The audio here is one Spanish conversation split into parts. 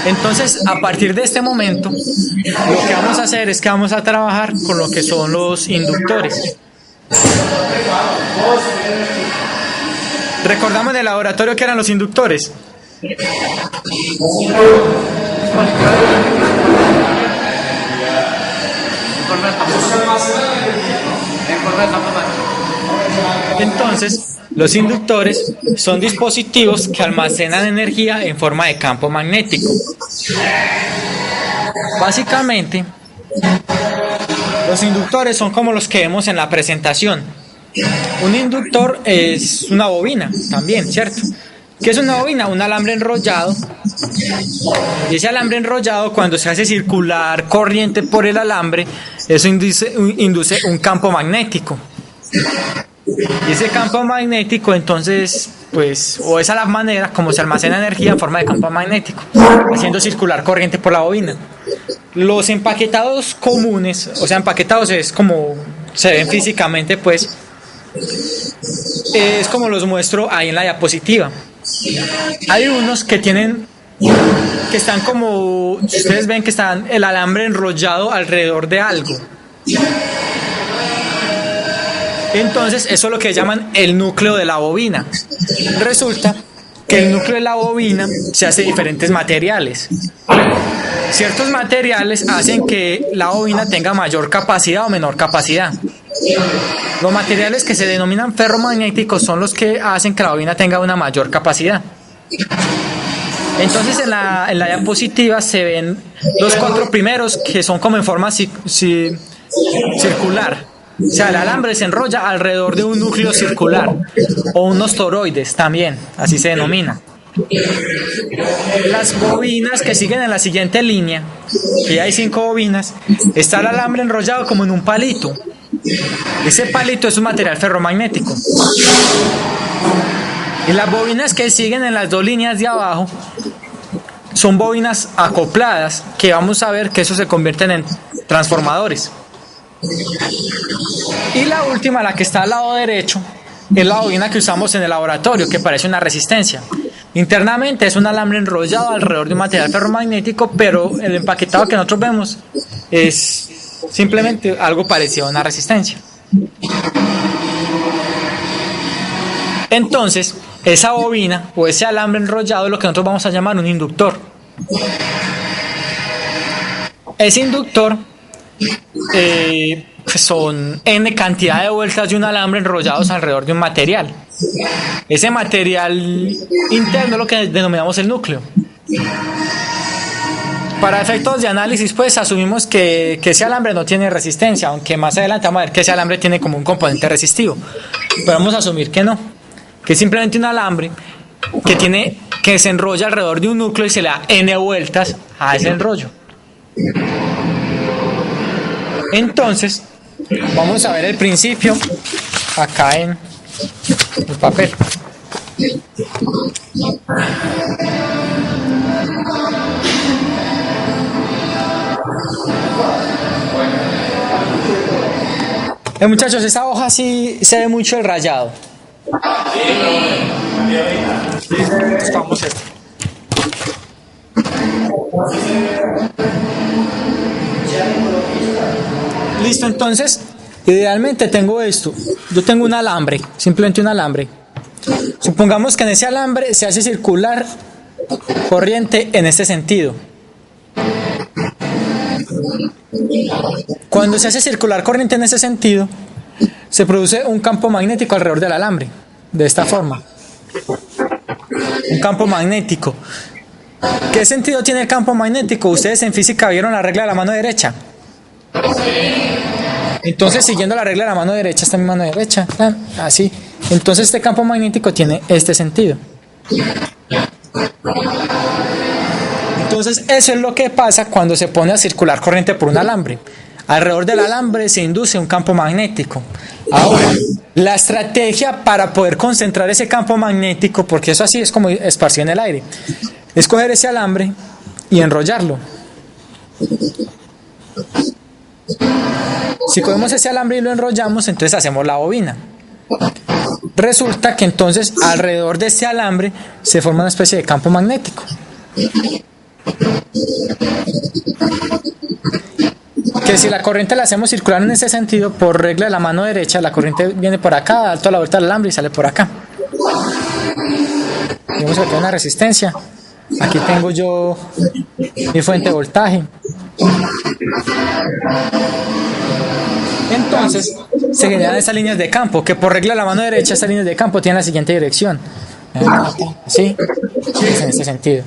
Entonces, a partir de este momento, lo que vamos a hacer es que vamos a trabajar con lo que son los inductores. ¿Recordamos en el laboratorio que eran los inductores? Entonces, los inductores son dispositivos que almacenan energía en forma de campo magnético. Básicamente, los inductores son como los que vemos en la presentación. Un inductor es una bobina también, ¿cierto? ¿Qué es una bobina? Un alambre enrollado. Y ese alambre enrollado, cuando se hace circular corriente por el alambre, eso induce un campo magnético. Y ese campo magnético, entonces, pues, o esa es la manera como se almacena energía en forma de campo magnético, haciendo circular corriente por la bobina. Los empaquetados comunes, o sea, empaquetados es como se ven físicamente, pues, es como los muestro ahí en la diapositiva. Hay unos que están como, si ustedes ven que están el alambre enrollado alrededor de algo. Entonces, eso es lo que llaman el núcleo de la bobina. Resulta que el núcleo de la bobina se hace de diferentes materiales. Ciertos materiales hacen que la bobina tenga mayor capacidad o menor capacidad. Los materiales que se denominan ferromagnéticos son los que hacen que la bobina tenga una mayor capacidad. Entonces, en la diapositiva se ven los 4 primeros, que son como en forma circular. O sea, el alambre se enrolla alrededor de un núcleo circular, o unos toroides también, así se denomina. Las bobinas que siguen en la siguiente línea, que hay 5 bobinas, está el alambre enrollado como en un palito. Ese palito es un material ferromagnético. Y las bobinas que siguen en las 2 líneas de abajo son bobinas acopladas, que vamos a ver que eso se convierten en transformadores. Y la última, la que está al lado derecho, es la bobina que usamos en el laboratorio, que parece una resistencia. Internamente es un alambre enrollado alrededor de un material ferromagnético, pero el empaquetado que nosotros vemos es simplemente algo parecido a una resistencia. Entonces, esa bobina o ese alambre enrollado es lo que nosotros vamos a llamar un inductor. Ese inductor son n cantidad de vueltas de un alambre enrollados alrededor de un material. Ese material interno es lo que denominamos el núcleo. Para efectos de análisis, pues asumimos que ese alambre no tiene resistencia, aunque más adelante vamos a ver que ese alambre tiene como un componente resistivo. Pero vamos a asumir que no, que es simplemente un alambre que se enrolla alrededor de un núcleo y se le da n vueltas a ese enrollo. Entonces, vamos a ver el principio acá en el papel. Muchachos, esa hoja sí se ve mucho el rayado. Estamos esto. Listo, entonces, idealmente tengo esto. Yo tengo un alambre, simplemente un alambre. Supongamos que en ese alambre se hace circular corriente en este sentido. Cuando se hace circular corriente en ese sentido, se produce un campo magnético alrededor del alambre, de esta forma. Un campo magnético. ¿Qué sentido tiene el campo magnético? Ustedes en física vieron la regla de la mano derecha. Entonces, siguiendo la regla de la mano derecha, esta es mi mano derecha, así. Entonces, este campo magnético tiene este sentido. Entonces, eso es lo que pasa cuando se pone a circular corriente por un alambre. Alrededor del alambre se induce un campo magnético. Ahora, la estrategia para poder concentrar ese campo magnético, porque eso así es como esparcido en el aire, es coger ese alambre y enrollarlo. Si cogemos ese alambre y lo enrollamos, entonces hacemos la bobina. Resulta que entonces alrededor de ese alambre se forma una especie de campo magnético. Que si la corriente la hacemos circular en ese sentido, por regla de la mano derecha, la corriente viene por acá, da toda la vuelta al alambre y sale por acá. Vemos que aquí hay una resistencia. Aquí tengo yo mi fuente de voltaje. Entonces se generan esas líneas de campo, que por regla de la mano derecha estas líneas de campo tienen la siguiente dirección. ¿Sí? Es en este sentido.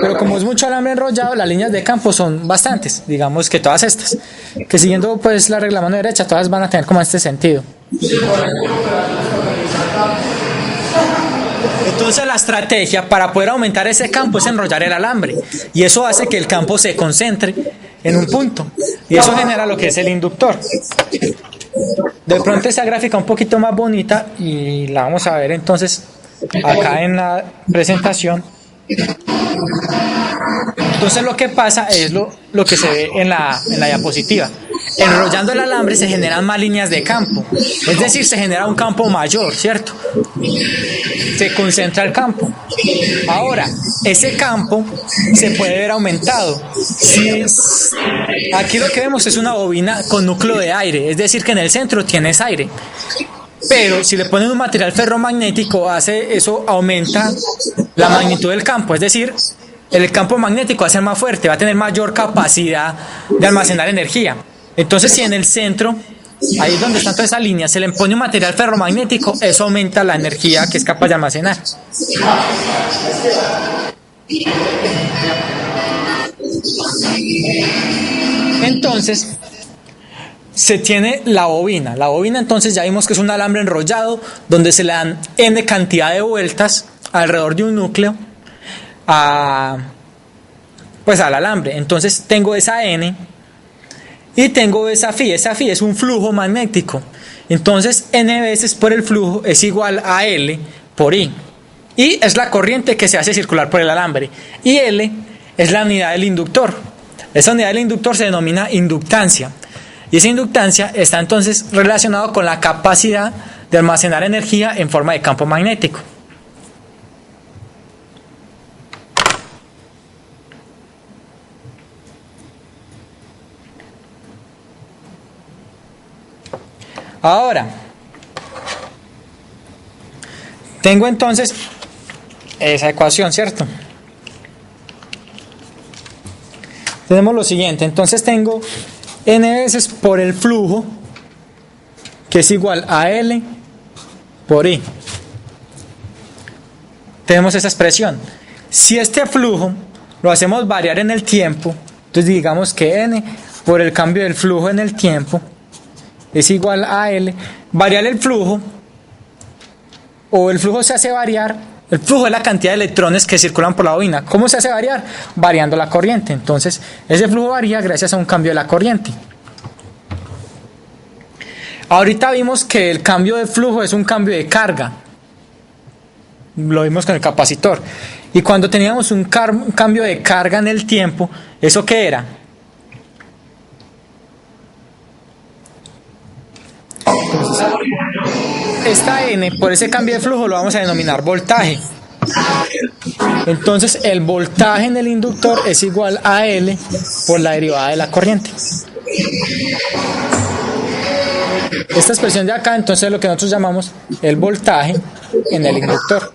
Pero como es mucho alambre enrollado, las líneas de campo son bastantes, digamos que todas estas, que siguiendo pues la regla de la mano derecha, todas van a tener como este sentido. Entonces la estrategia para poder aumentar ese campo es enrollar el alambre, y eso hace que el campo se concentre en un punto, y eso genera lo que es el inductor. De pronto esa gráfica un poquito más bonita, y la vamos a ver entonces acá en la presentación. Entonces lo que pasa es lo que se ve en la diapositiva. Enrollando el alambre se generan más líneas de campo, es decir, se genera un campo mayor, ¿cierto? Se concentra el campo. Ahora, ese campo se puede ver aumentado. Aquí lo que vemos es una bobina con núcleo de aire, es decir, que en el centro tienes aire. Pero si le ponen un material ferromagnético, eso aumenta la magnitud del campo, es decir, el campo magnético va a ser más fuerte, va a tener mayor capacidad de almacenar energía. Entonces, si en el centro, ahí es donde están todas esas líneas, se le pone un material ferromagnético, eso aumenta la energía que es capaz de almacenar. Entonces, se tiene la bobina. La bobina, entonces, ya vimos que es un alambre enrollado donde se le dan n cantidad de vueltas alrededor de un núcleo pues al alambre. Entonces tengo esa n y tengo esa phi. Esa phi es un flujo magnético. Entonces n veces por el flujo es igual a L por I. I es la corriente que se hace circular por el alambre. Y L es la unidad del inductor. Esa unidad del inductor se denomina inductancia. Y esa inductancia está entonces relacionada con la capacidad de almacenar energía en forma de campo magnético. Ahora, tengo entonces esa ecuación, ¿cierto? Tenemos lo siguiente, entonces tengo n veces por el flujo, que es igual a L por I. Tenemos esa expresión. Si este flujo lo hacemos variar en el tiempo, entonces digamos que n por el cambio del flujo en el tiempo es igual a L. Variar el flujo, o el flujo se hace variar, el flujo es la cantidad de electrones que circulan por la bobina. ¿Cómo se hace variar? Variando la corriente. Entonces, ese flujo varía gracias a un cambio de la corriente. Ahorita vimos que el cambio de flujo es un cambio de carga. Lo vimos con el capacitor. Y cuando teníamos un cambio de carga en el tiempo, ¿eso qué era? Entonces, esta n por ese cambio de flujo lo vamos a denominar voltaje. Entonces el voltaje en el inductor es igual a L por la derivada de la corriente. Esta expresión de acá entonces es lo que nosotros llamamos el voltaje en el inductor.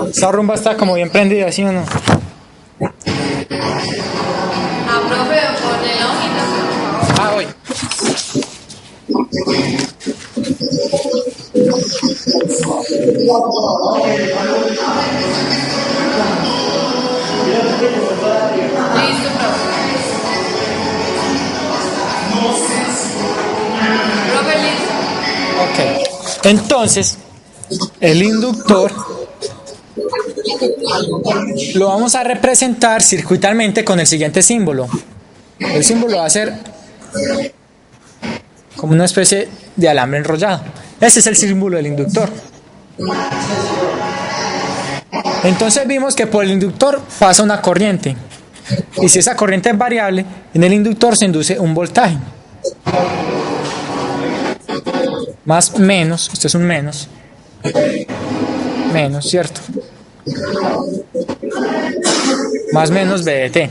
Esta rumba está como bien prendida, ¿sí o no? Profe, ponle la hojita, por favor. Voy. Listo, profe, listo. Ok. Entonces, el inductor lo vamos a representar circuitalmente con el siguiente símbolo. El símbolo va a ser como una especie de alambre enrollado. Ese es el símbolo del inductor. Entonces vimos que por el inductor pasa una corriente. Y si esa corriente es variable, en el inductor se induce un voltaje. Más menos, esto es un menos. Menos, ¿cierto? Más menos B de T.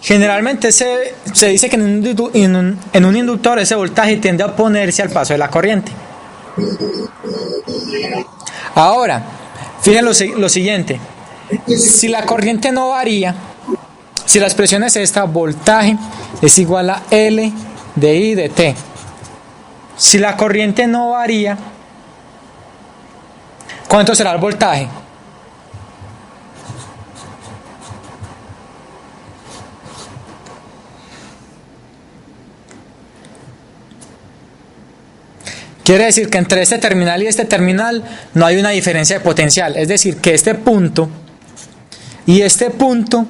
Generalmente se dice que en un inductor ese voltaje tiende a oponerse al paso de la corriente. Ahora, fíjense lo siguiente. Si la corriente no varía, si la expresión es esta, voltaje es igual a L de I de T. Si la corriente no varía, ¿cuánto será el voltaje? Quiere decir que entre este terminal y este terminal no hay una diferencia de potencial. Es decir, que este punto y este punto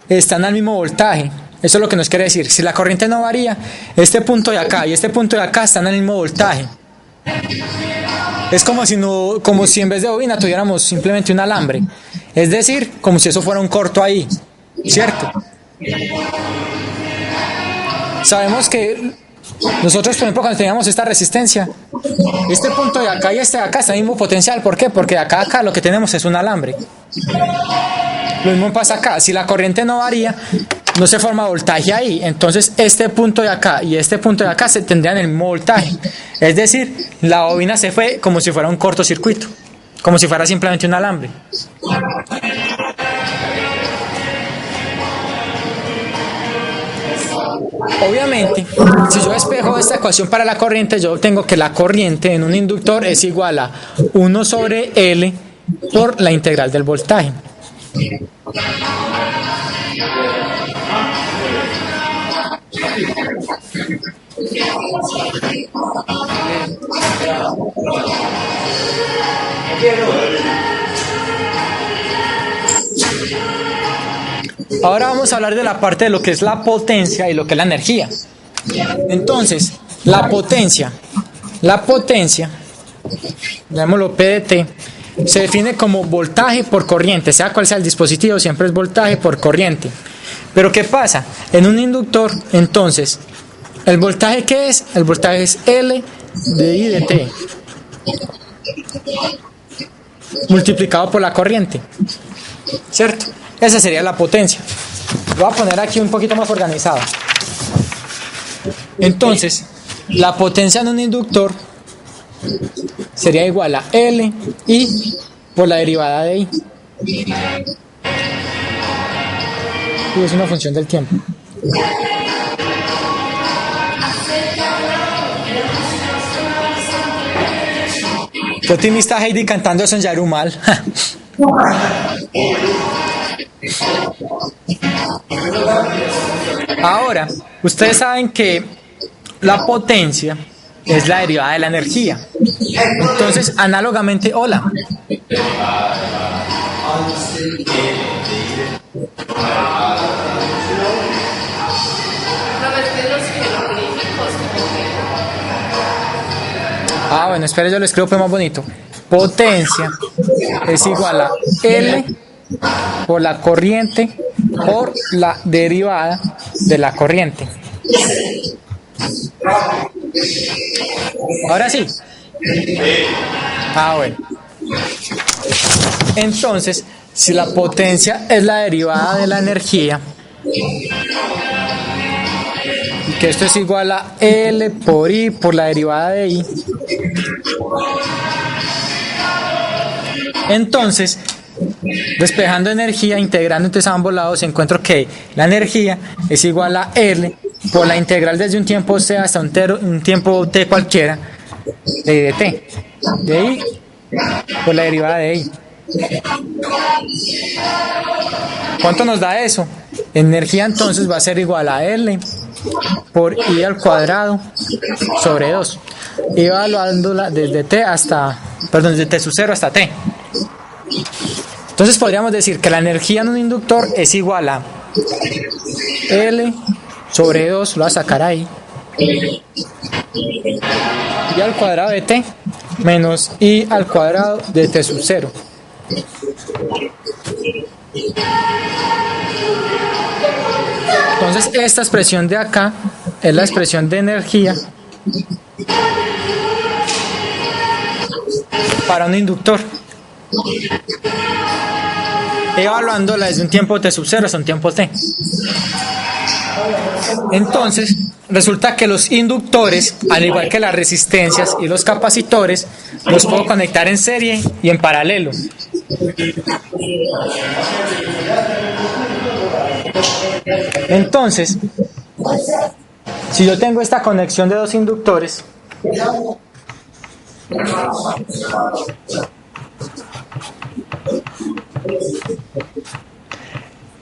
están al mismo voltaje. Eso es lo que nos quiere decir. Si la corriente no varía, este punto de acá y este punto de acá están al mismo voltaje. Es como si en vez de bobina tuviéramos simplemente un alambre. Es decir, como si eso fuera un corto ahí. ¿Cierto? Sabemos que nosotros, por ejemplo, cuando teníamos esta resistencia, este punto de acá y este de acá está el mismo potencial. ¿Por qué? Porque de acá a acá lo que tenemos es un alambre. Lo mismo pasa acá. Si la corriente no varía, no se forma voltaje ahí. Entonces este punto de acá y este punto de acá se tendrían el mismo voltaje. Es decir, la bobina se fue como si fuera un cortocircuito, como si fuera simplemente un alambre. Obviamente, si yo despejo esta ecuación para la corriente, yo obtengo que la corriente en un inductor es igual a 1 sobre L por la integral del voltaje. Ahora vamos a hablar de la parte de lo que es la potencia y lo que es la energía. Entonces, la potencia, llamémoslo P de T, se define como voltaje por corriente, sea cual sea el dispositivo, siempre es voltaje por corriente. Pero ¿qué pasa? En un inductor, entonces, ¿el voltaje qué es? El voltaje es L de I de T, multiplicado por la corriente, ¿cierto? Esa sería la potencia. Lo voy a poner aquí un poquito más organizado. Entonces, la potencia en un inductor sería igual a L I por la derivada de I. Y es una función del tiempo. Qué optimista Heidi cantando eso en Yarumal. Ahora, ustedes saben que la potencia es la derivada de la energía. Entonces, análogamente, hola. Bueno, espere, yo lo escribo pues más bonito. Potencia es igual a L por la corriente por la derivada de la corriente. Ahora sí. Bueno. Entonces, si la potencia es la derivada de la energía, y que esto es igual a L por I por la derivada de I, entonces, despejando energía, integrando entonces a ambos lados, encuentro que la energía es igual a L por la integral desde un tiempo C hasta un tiempo T cualquiera de T, de I por la derivada de I. ¿Cuánto nos da eso? Energía entonces va a ser igual a L por I al cuadrado sobre 2, y evaluándola desde T desde T sub 0 hasta T. Entonces podríamos decir que la energía en un inductor es igual a L sobre 2, lo voy a sacar ahí, y al cuadrado de t menos i al cuadrado de t sub 0. Entonces esta expresión de acá es la expresión de energía para un inductor, evaluándola desde un tiempo t sub 0 hasta un tiempo t. Entonces resulta que los inductores, al igual que las resistencias y los capacitores, los puedo conectar en serie y en paralelo. Entonces, si yo tengo esta conexión de dos inductores,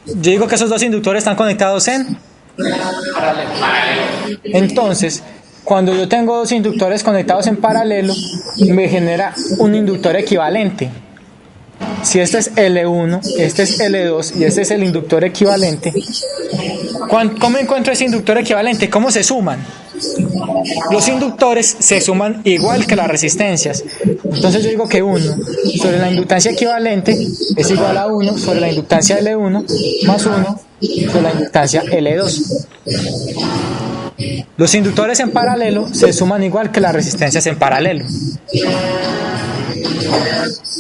yo digo que esos dos inductores están conectados en paralelo. Entonces, cuando yo tengo dos inductores conectados en paralelo, me genera un inductor equivalente. Si este es L1, este es L2 y este es el inductor equivalente, ¿cómo encuentro ese inductor equivalente? ¿Cómo se suman? Los inductores se suman igual que las resistencias. Entonces yo digo que 1 sobre la inductancia equivalente es igual a 1 sobre la inductancia L1 más 1 sobre la inductancia L2. Los inductores en paralelo se suman igual que las resistencias en paralelo.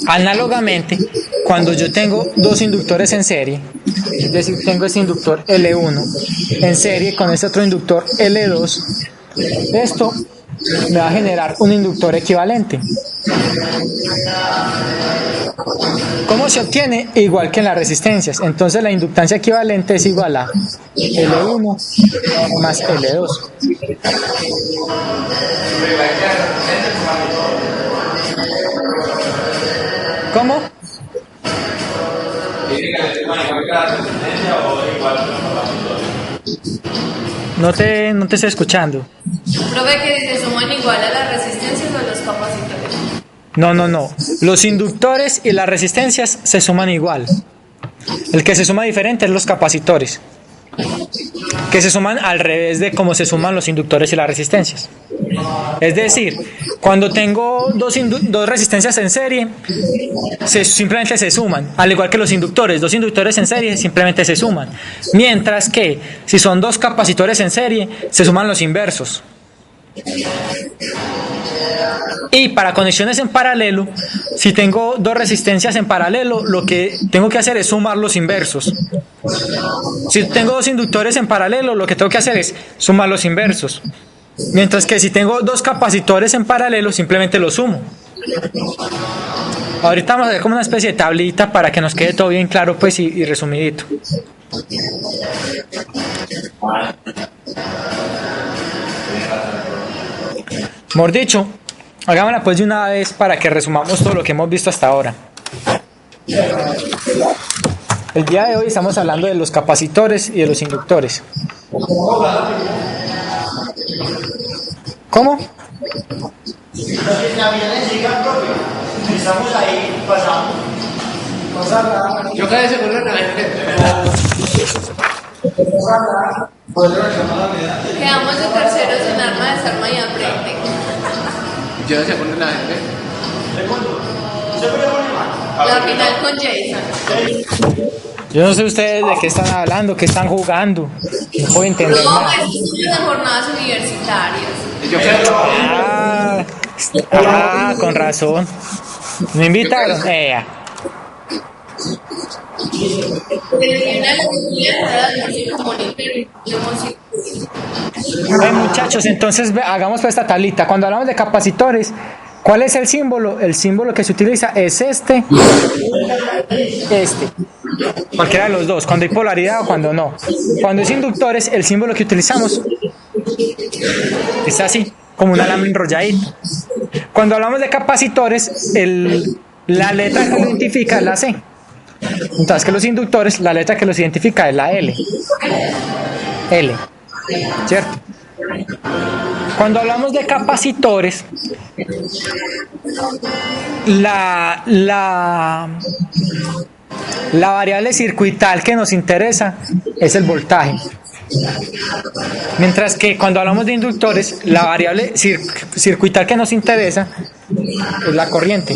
Análogamente, cuando yo tengo dos inductores en serie, es decir, tengo este inductor L1 en serie con este otro inductor L2, esto me va a generar un inductor equivalente. ¿Cómo se obtiene? Igual que en las resistencias. Entonces la inductancia equivalente es igual a L1 más L2. ¿Cómo? No te estoy escuchando. Profe, que se suman igual a las resistencias o a los capacitores. No. Los inductores y las resistencias se suman igual. El que se suma diferente es los capacitores, que se suman al revés de cómo se suman los inductores y las resistencias. Es decir, cuando tengo dos resistencias en serie, simplemente se suman, al igual que los inductores. Dos inductores en serie simplemente se suman. Mientras que si son dos capacitores en serie, se suman los inversos. Y para conexiones en paralelo, si tengo dos resistencias en paralelo, lo que tengo que hacer es sumar los inversos. Si tengo dos inductores en paralelo, lo que tengo que hacer es sumar los inversos. Mientras que si tengo dos capacitores en paralelo, simplemente los sumo. Ahorita vamos a ver como una especie de tablita para que nos quede todo bien claro, pues, y resumidito. Mejor dicho, hagámosla pues de una vez para que resumamos todo lo que hemos visto hasta ahora. El día de hoy estamos hablando de los capacitores y de los inductores. ¿Cómo? Yo cada vez se vuelve a la gente. Quedamos de terceros en arma, desarma y aprende. Yo se pone la gente. La final con Jason. Yo no sé ustedes de qué están hablando, qué están jugando. No puedo entender No, nada. es de jornadas universitarias. Yo Con razón. ¿Me invitaron? Muchachos, entonces hagamos pues esta tablita. Cuando hablamos de capacitores, ¿cuál es el símbolo? El símbolo que se utiliza es este. Cualquiera de los dos, cuando hay polaridad o cuando no. Cuando es inductores, el símbolo que utilizamos es así, como un alambre enrolladito. Cuando hablamos de capacitores, la letra que lo identifica es la C. Entonces que los inductores, la letra que los identifica es la L. ¿Cierto? Cuando hablamos de capacitores, la variable circuital que nos interesa es el voltaje. Mientras que cuando hablamos de inductores, la variable circuital que nos interesa es la corriente.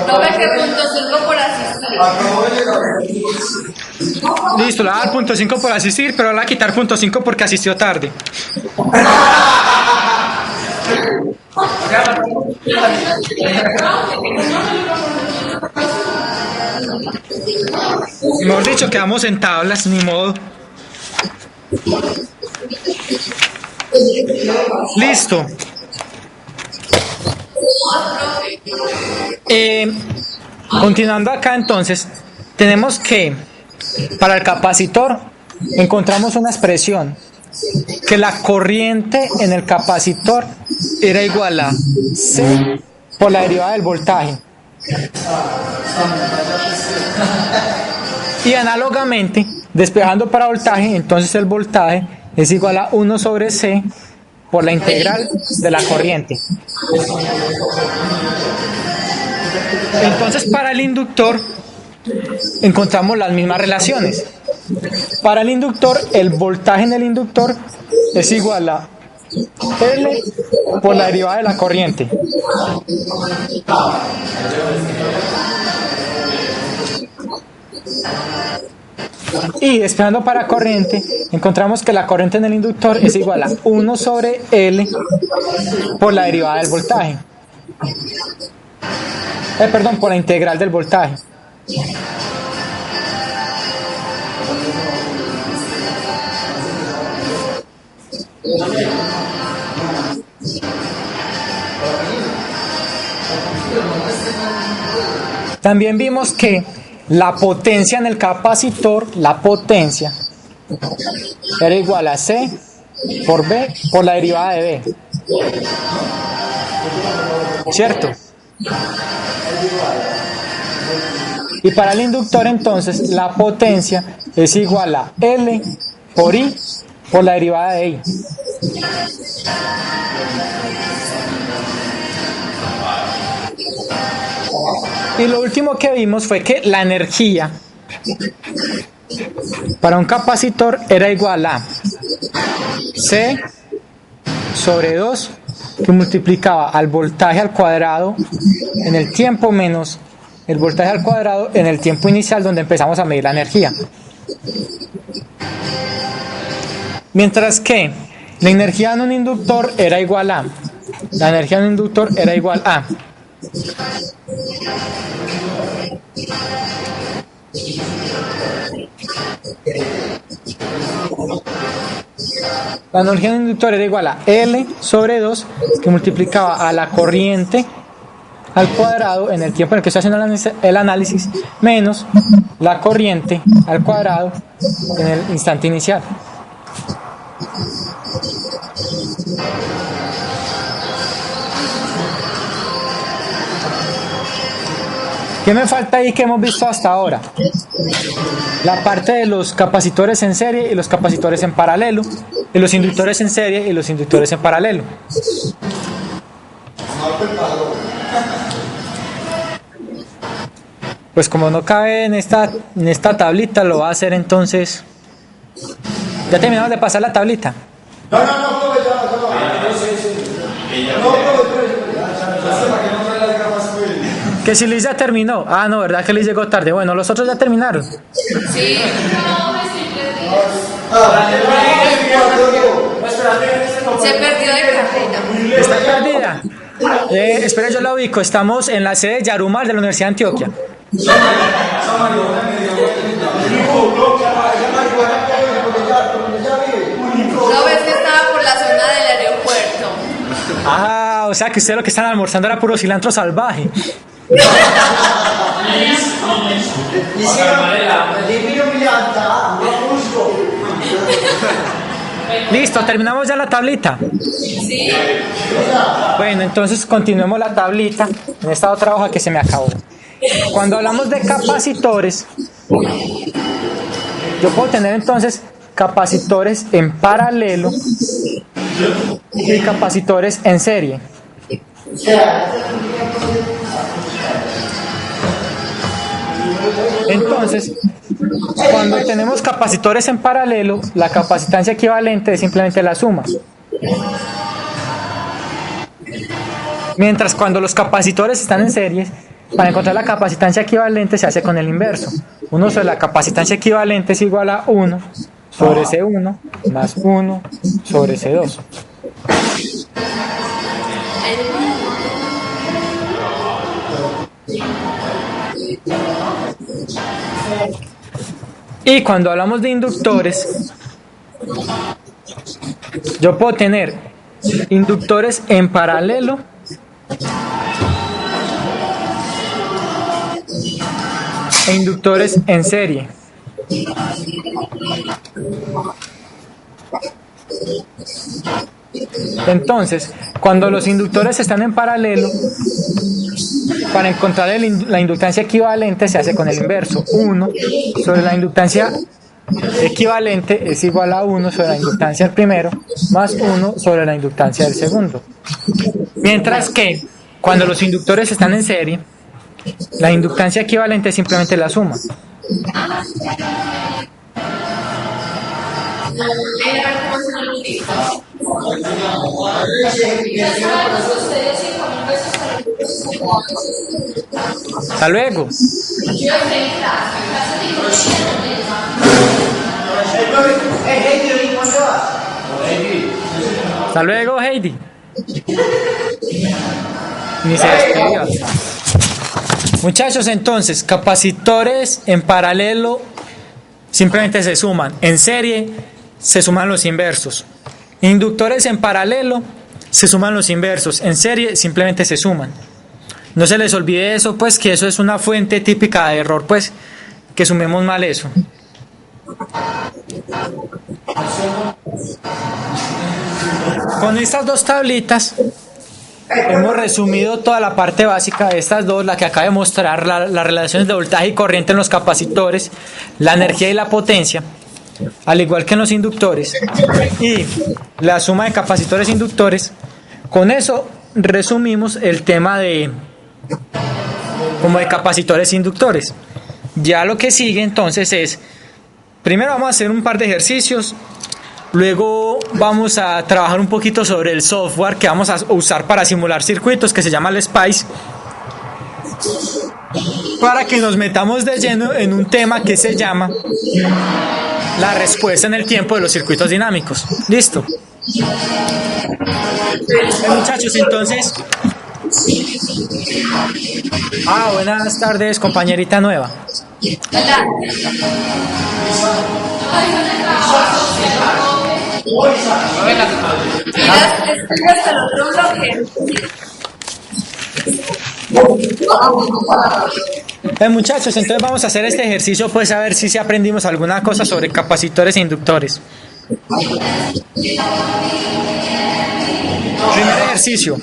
No ve que punto 5 por asistir. Listo, le va a dar punto 5 por asistir, pero le va a quitar punto 5 porque asistió tarde. Mejor dicho, quedamos en tablas, ni modo. Listo. Continuando acá entonces, tenemos que para el capacitor encontramos una expresión que la corriente en el capacitor era igual a C por la derivada del voltaje. Y análogamente, despejando para voltaje, entonces el voltaje es igual a 1 sobre C por la integral de la corriente. Entonces para el inductor encontramos las mismas relaciones. Para el inductor, el voltaje en el inductor es igual a L por la derivada de la corriente. Y despejando para corriente, encontramos que la corriente en el inductor es igual a 1 sobre L por la derivada del voltaje. Perdón, por la integral del voltaje. También vimos que la potencia en el capacitor, la potencia, era igual a C por B por la derivada de B. ¿Cierto? Y para el inductor entonces la potencia es igual a L por I por la derivada de I. Y lo último que vimos fue que la energía para un capacitor era igual a C sobre 2 que multiplicaba al voltaje al cuadrado en el tiempo menos el voltaje al cuadrado en el tiempo inicial donde empezamos a medir la energía. Mientras que la energía en un inductor era igual a la energía en un inductor era igual a la energía en un inductor era igual a L sobre 2 que multiplicaba a la corriente al cuadrado en el tiempo en el que estoy haciendo el análisis menos la corriente al cuadrado en el instante inicial. ¿Qué me falta ahí que hemos visto hasta ahora? La parte de los capacitores en serie y los capacitores en paralelo, y los inductores en serie y los inductores en paralelo. Pues como no cabe en esta tablita, lo va a hacer entonces. ¿Ya terminamos de pasar la tablita? Que si Liz ya terminó. Ah, no, ¿verdad que Liz llegó tarde? Bueno, los otros ya terminaron. Sí. Se perdió de carrera. ¿Está perdida? Espera, yo la ubico. Estamos en la sede de Yarumal de la Universidad de Antioquia. No ves que estaba por la zona del aeropuerto. Ah, o sea que ustedes lo que están almorzando era puro cilantro salvaje. Listo, terminamos ya la tablita. Sí. Bueno, entonces continuemos la tablita en esta otra hoja que se me acabó. Cuando hablamos de capacitores, Yo puedo tener entonces capacitores en paralelo y capacitores en serie. Entonces, cuando tenemos capacitores en paralelo, la capacitancia equivalente es simplemente la suma. Mientras cuando los capacitores están en series, para encontrar la capacitancia equivalente se hace con el inverso. 1 sobre la capacitancia equivalente es igual a 1 sobre C1 más 1 sobre C2. Y cuando hablamos de inductores, yo puedo tener inductores en paralelo e inductores en serie. Entonces, cuando los inductores están en paralelo, para encontrar la inductancia equivalente se hace con el inverso. 1 sobre la inductancia equivalente es igual a 1 sobre la inductancia del primero más 1 sobre la inductancia del segundo. Mientras que cuando los inductores están en serie, la inductancia equivalente es simplemente la suma. Hasta luego. Hasta luego, Heidi. Ni se despidió. Muchachos, entonces, capacitores en paralelo simplemente se suman. En serie se suman los inversos. Inductores en paralelo se suman los inversos. En serie simplemente se suman. No se les olvide eso, pues, que eso es una fuente típica de error, pues, que sumemos mal eso. Con estas dos tablitas hemos resumido toda la parte básica de estas dos, la que acaba de mostrar las relaciones de voltaje y corriente en los capacitores, la energía y la potencia, al igual que en los inductores, y la suma de capacitores e inductores. Con eso resumimos el tema de capacitores e inductores. Ya lo que sigue entonces es, primero vamos a hacer un par de ejercicios. Luego vamos a trabajar un poquito sobre el software que vamos a usar para simular circuitos, que se llama el SPICE, para que nos metamos de lleno en un tema que se llama la respuesta en el tiempo de los circuitos dinámicos. ¿Listo? Muchachos, entonces... buenas tardes, compañerita nueva. Hola. Hasta el otro bloque. Muchachos, entonces vamos a hacer este ejercicio, pues a ver si aprendimos alguna cosa sobre capacitores e inductores. Primer ejercicio.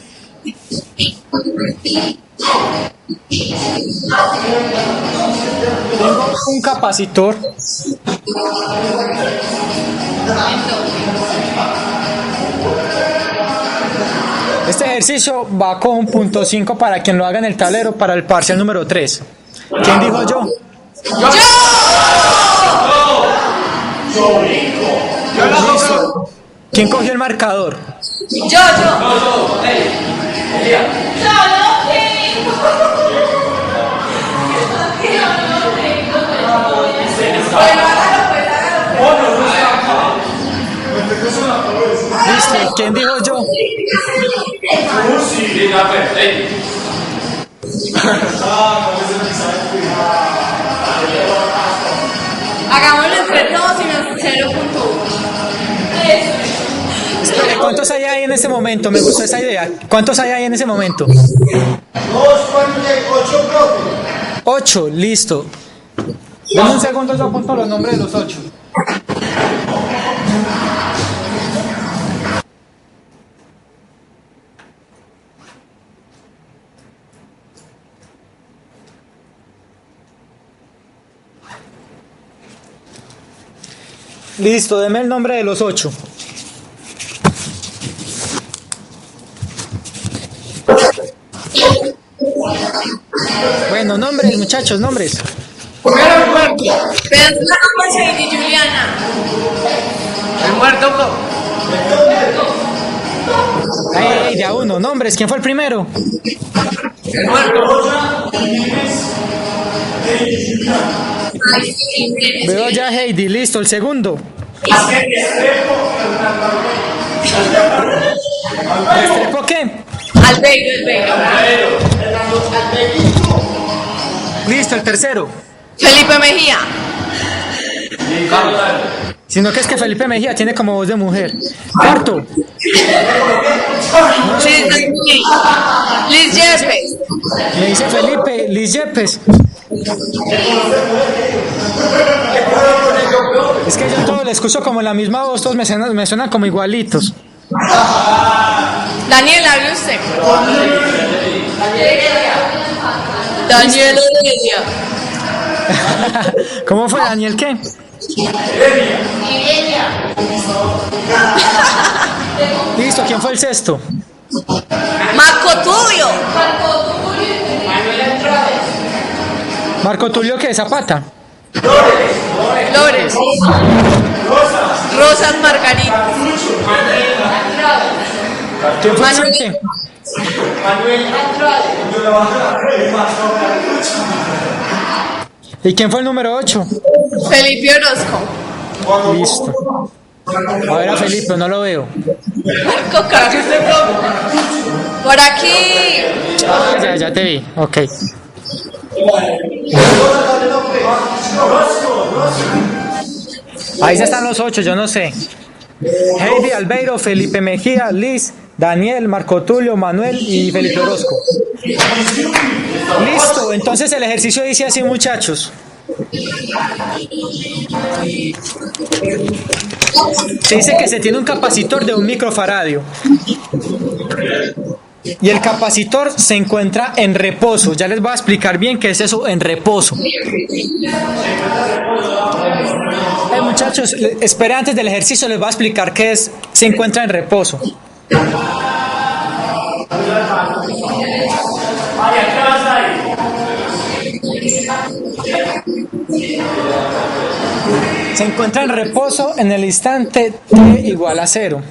Tengo un capacitor. Este ejercicio va con 0.5 para quien lo haga en el tablero para el parcial número 3. ¿Quién dijo yo? Listo. ¿Quién cogió el marcador? Yo. Listo. ¿Quién dijo yo? Hagámoslo entre todos y nos 0.1. Espere, ¿cuántos hay ahí en este momento? Me gustó esa idea. ¿Cuántos hay ahí en ese momento? 8, profe. 8, listo. Dame un segundo, yo apunto los nombres de los 8. Listo, deme el nombre de los 8. Bueno, nombres, muchachos, nombres. Pedro, Heidi, Juliana. El muerto. Ahí, de a uno, nombres. ¿Quién fue el primero? El muerto. Veo ya Heidi, listo, el segundo. ¿Restrepo qué? Albeiro. Listo, el tercero. Felipe Mejía. Sino que es que Felipe Mejía tiene como voz de mujer. Cuarto. Liz Yepes. Me dice Felipe, Liz Yepes. Es que yo todo le escucho como la misma voz, todos me suenan como igualitos. Daniel, hable usted. Daniel Heredia. ¿Cómo fue, Daniel? ¿Qué? Listo, ¿quién fue el sexto? Marco Tulio. Marco Tulio, ¿qué? Zapata. Flores. Rosas Margarita. ¿Quién fue el Manuel. siete? ¿Y quién fue el número 8? Felipe Orozco. Listo. A ver a Felipe, no lo veo. Marco Carlos. Por aquí. Ya te vi, ok. Ahí ya están los 8, yo no sé. Heidi, Albeiro, Felipe Mejía, Liz, Daniel, Marco Tulio, Manuel y Felipe Orozco. Listo, entonces el ejercicio dice así, muchachos. Se dice que se tiene un capacitor de 1 microfaradio. Y el capacitor se encuentra en reposo. Ya les voy a explicar bien qué es eso en reposo. Muchachos, espera, antes del ejercicio les voy a explicar qué es se encuentra en reposo. Se encuentra en reposo en el instante t igual a 0.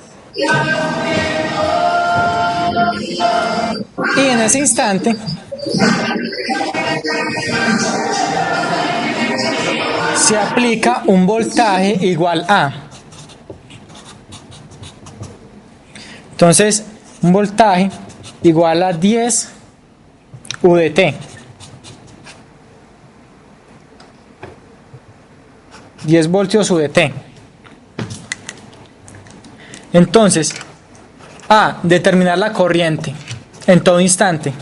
Y en ese instante se aplica un voltaje igual a. Entonces, un voltaje igual a 10 UDT. 10 voltios UDT. Entonces, A, determinar la corriente en todo instante.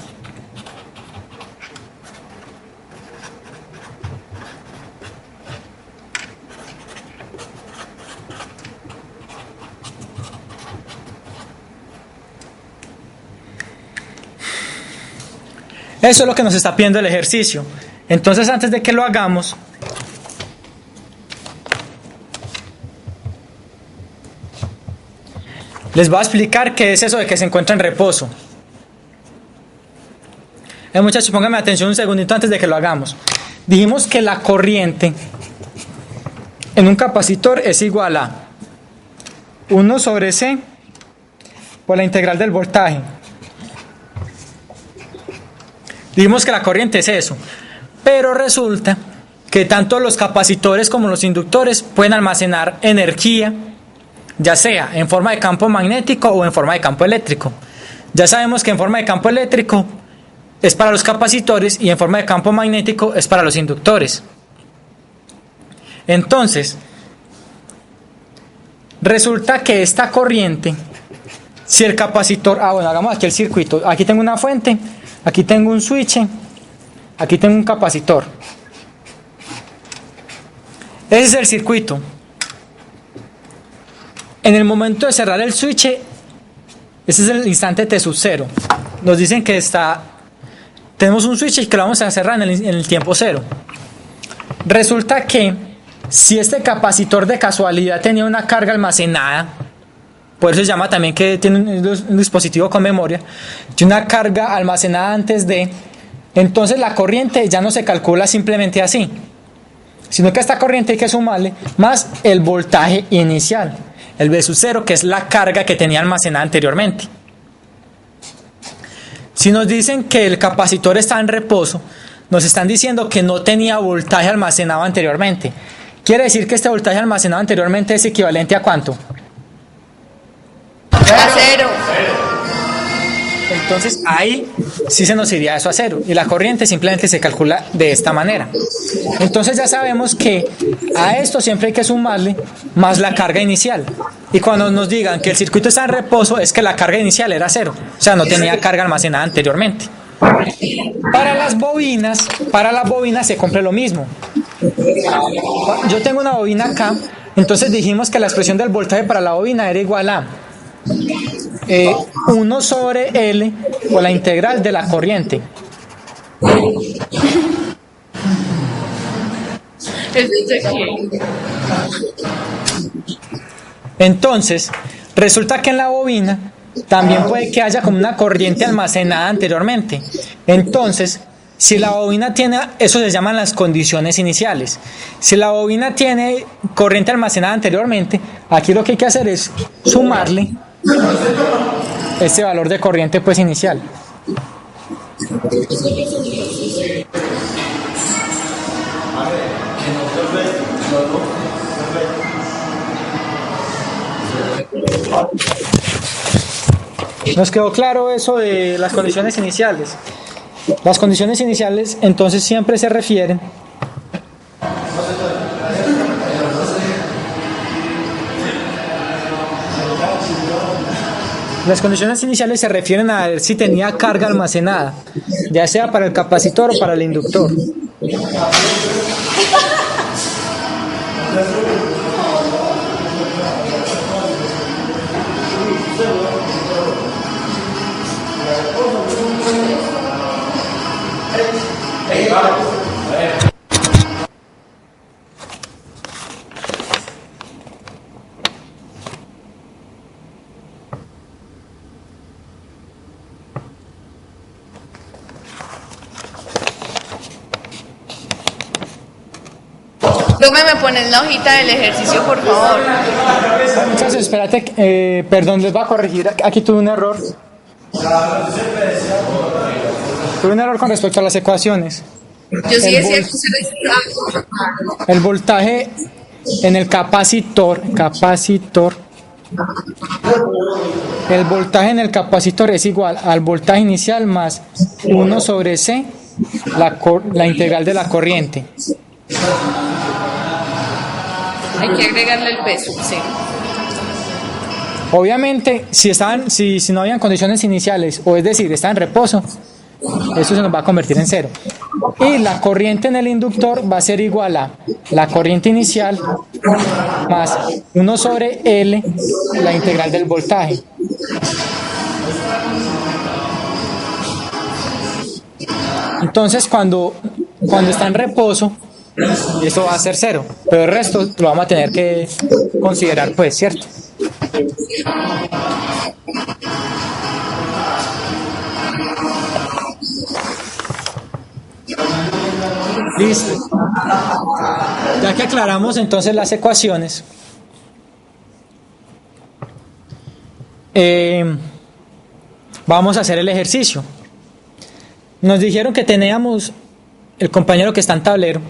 Eso es lo que nos está pidiendo el ejercicio. Entonces, antes de que lo hagamos, les voy a explicar qué es eso de que se encuentra en reposo. Muchachos, pónganme atención un segundito antes de que lo hagamos. Dijimos que la corriente en un capacitor es igual a 1 sobre C por la integral del voltaje. Dijimos que la corriente es eso. Pero resulta que tanto los capacitores como los inductores pueden almacenar energía, ya sea en forma de campo magnético o en forma de campo eléctrico. Ya sabemos que en forma de campo eléctrico es para los capacitores y en forma de campo magnético es para los inductores. Entonces, resulta que esta corriente, si el capacitor, bueno, hagamos aquí el circuito. Aquí tengo una fuente, aquí tengo un switch, aquí tengo un capacitor. Ese es el circuito. En el momento de cerrar el switch, ese es el instante T sub 0. Nos dicen que tenemos un switch que lo vamos a cerrar en el tiempo 0. Resulta que si este capacitor de casualidad tenía una carga almacenada, por eso se llama también que tiene un dispositivo con memoria, tiene una carga almacenada antes de, entonces la corriente ya no se calcula simplemente así, sino que a esta corriente hay que sumarle más el voltaje inicial, el V sub 0, que es la carga que tenía almacenada anteriormente. Si nos dicen que el capacitor está en reposo, nos están diciendo que no tenía voltaje almacenado anteriormente. Quiere decir que este voltaje almacenado anteriormente es equivalente ¿a cuánto? A 0. Entonces ahí sí se nos iría eso a 0 y la corriente simplemente se calcula de esta manera. Entonces ya sabemos que a esto siempre hay que sumarle más la carga inicial. Y cuando nos digan que el circuito está en reposo es que la carga inicial era 0, o sea, no tenía carga almacenada anteriormente. Para las bobinas se cumple lo mismo. Yo tengo una bobina acá, entonces dijimos que la expresión del voltaje para la bobina era igual a 1 sobre L o la integral de la corriente. Entonces, resulta que en la bobina también puede que haya como una corriente almacenada anteriormente. Entonces, si la bobina tiene, eso se llaman las condiciones iniciales. Si la bobina tiene corriente almacenada anteriormente, aquí lo que hay que hacer es sumarle este valor de corriente pues inicial. ¿Nos quedó claro eso de las condiciones iniciales? Las condiciones iniciales entonces siempre se refieren a ver si tenía carga almacenada, ya sea para el capacitor o para el inductor. Profe, ¿me pones la hojita del ejercicio, por favor? Muchachos, espérate, perdón, les voy a corregir. Aquí tuve un error. Tuve un error con respecto a las ecuaciones. Yo sí decía que el voltaje en el capacitor, el voltaje en el capacitor es igual al voltaje inicial más 1 sobre C, la integral de la corriente. hay que agregarle el peso, sí. Obviamente, si no habían condiciones iniciales, o es decir, está en reposo, eso se nos va a convertir en 0. Y la corriente en el inductor va a ser igual a la corriente inicial más 1 sobre L, la integral del voltaje. Entonces, cuando está en reposo, eso va a ser 0, pero el resto lo vamos a tener que considerar, pues, ¿cierto? Listo. Ya que aclaramos entonces las ecuaciones, vamos a hacer el ejercicio. Nos dijeron que teníamos, el compañero que está en tablero,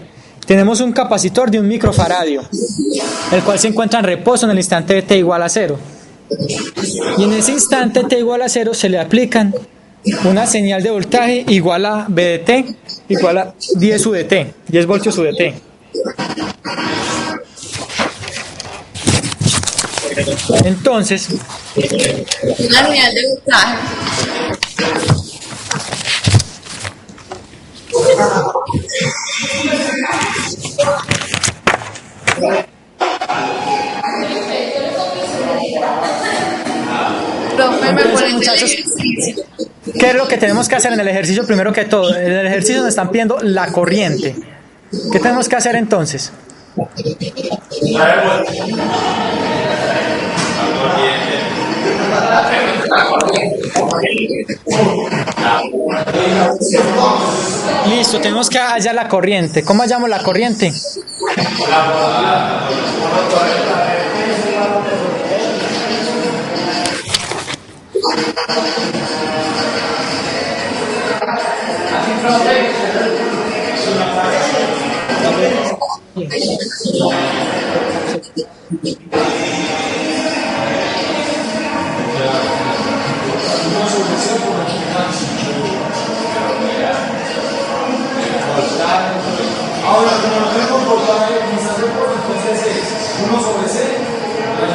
tenemos un capacitor de 1 microfaradio, el cual se encuentra en reposo en el instante de t igual a 0. Y en ese instante t igual a 0 se le aplican una señal de voltaje igual a V de t igual a 10 U de t, 10 voltios U de t. Entonces, La señal de voltaje. Profe, me ponen muchachos, ¿qué es lo que tenemos que hacer en el ejercicio? Primero que todo, en el ejercicio nos están pidiendo la corriente. ¿Qué tenemos que hacer entonces? Listo, tenemos que hallar la corriente. ¿Cómo hallamos la corriente?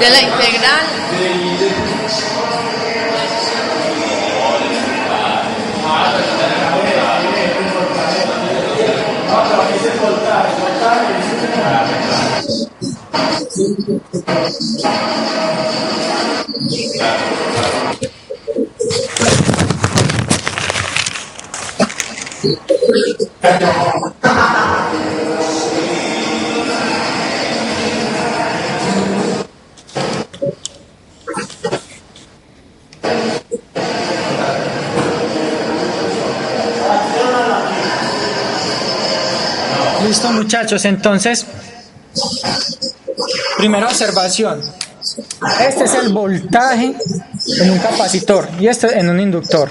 De la integral. Listo, muchachos, entonces, primera observación. Este es el voltaje en un capacitor y este en un inductor.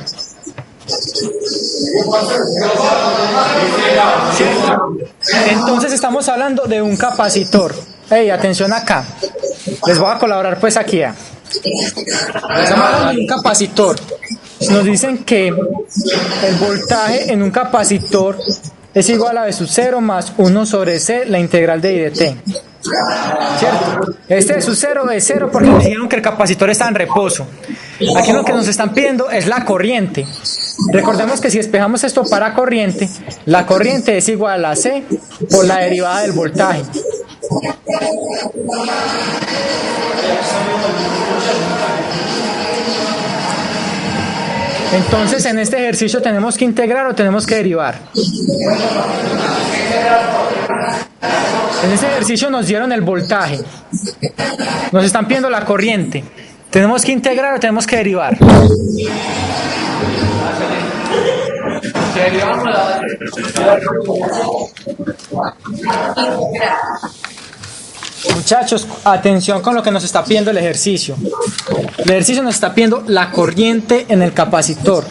¿Sí? Entonces estamos hablando de un capacitor. Hey, atención acá. Les voy a colaborar pues aquí. Estamos hablando de un capacitor. Nos dicen que el voltaje en un capacitor es igual a V sub 0 más 1 sobre C, la integral de I de T. ¿Cierto? Este V sub 0 es 0 porque nos dijeron que el capacitor está en reposo. Aquí lo que nos están pidiendo es la corriente. Recordemos que si despejamos esto para corriente, la corriente es igual a C por la derivada del voltaje. Entonces, en este ejercicio tenemos que integrar o tenemos que derivar. En este ejercicio nos dieron el voltaje. Nos están pidiendo la corriente. ¿Tenemos que integrar o tenemos que derivar? Muchachos, atención con lo que nos está pidiendo el ejercicio. El ejercicio nos está pidiendo la corriente en el capacitor.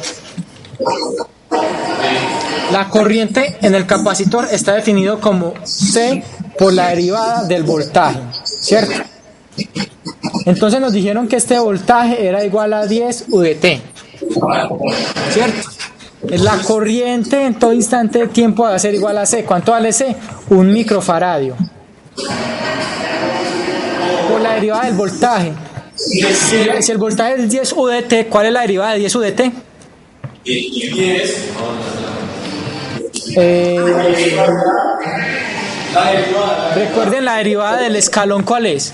La corriente en el capacitor está definido como C por la derivada del voltaje, ¿cierto? Entonces nos dijeron que este voltaje era igual a 10 U de T, ¿cierto? La corriente en todo instante de tiempo va a ser igual a C. ¿Cuánto vale C? 1 microfaradio. Por la derivada del voltaje. Si el voltaje es 10 U de T, ¿cuál es la derivada de 10 U de T? Y 10. Recuerden la derivada del escalón, ¿cuál es?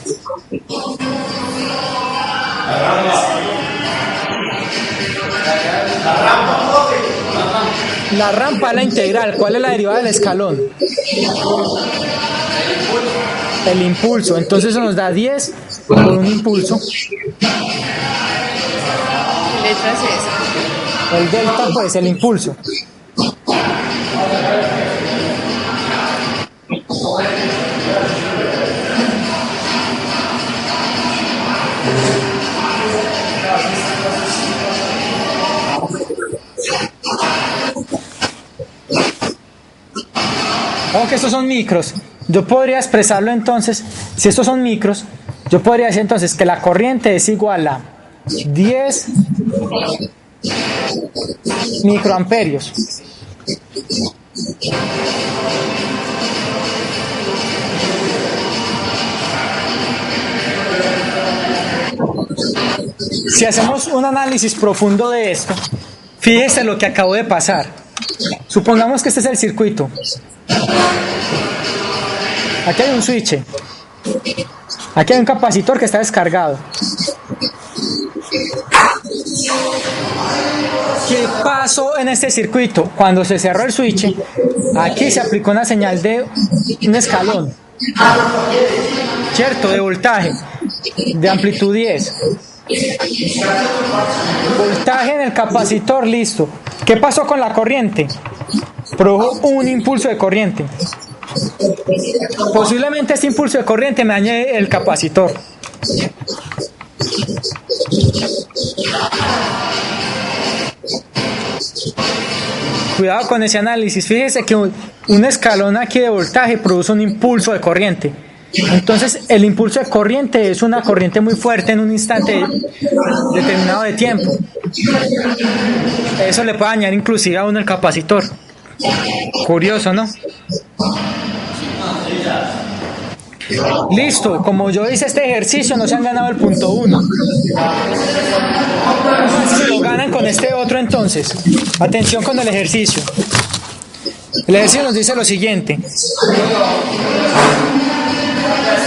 La rampa es la integral. ¿Cuál es la derivada del escalón? El impulso. Entonces eso nos da 10 por un impulso. ¿Qué letra es esa? El delta, pues, el impulso. Aunque estos son micros, yo podría expresarlo entonces, si estos son micros, yo podría decir entonces que la corriente es igual a 10 microamperios. Si hacemos un análisis profundo de esto, fíjese lo que acabo de pasar. Supongamos que este es el circuito. Aquí hay un switch. Aquí hay un capacitor que está descargado. ¿Qué pasó en este circuito? Cuando se cerró el switch, aquí se aplicó una señal de un escalón. ¿cierto? De voltaje, de amplitud 10. Voltaje en el capacitor, listo. ¿Qué pasó con la corriente? Produjo un impulso de corriente. Posiblemente este impulso de corriente me dañe el capacitor. Cuidado con ese análisis. Fíjese que un escalón aquí de voltaje produce un impulso de corriente. Entonces el impulso de corriente es una corriente muy fuerte en un instante determinado de tiempo. Eso le puede dañar inclusive a uno el capacitor. Curioso, ¿no? Listo, como yo hice este ejercicio no se han ganado el punto 1. Si lo ganan con este otro entonces. Atención con el ejercicio. El ejercicio nos dice lo siguiente.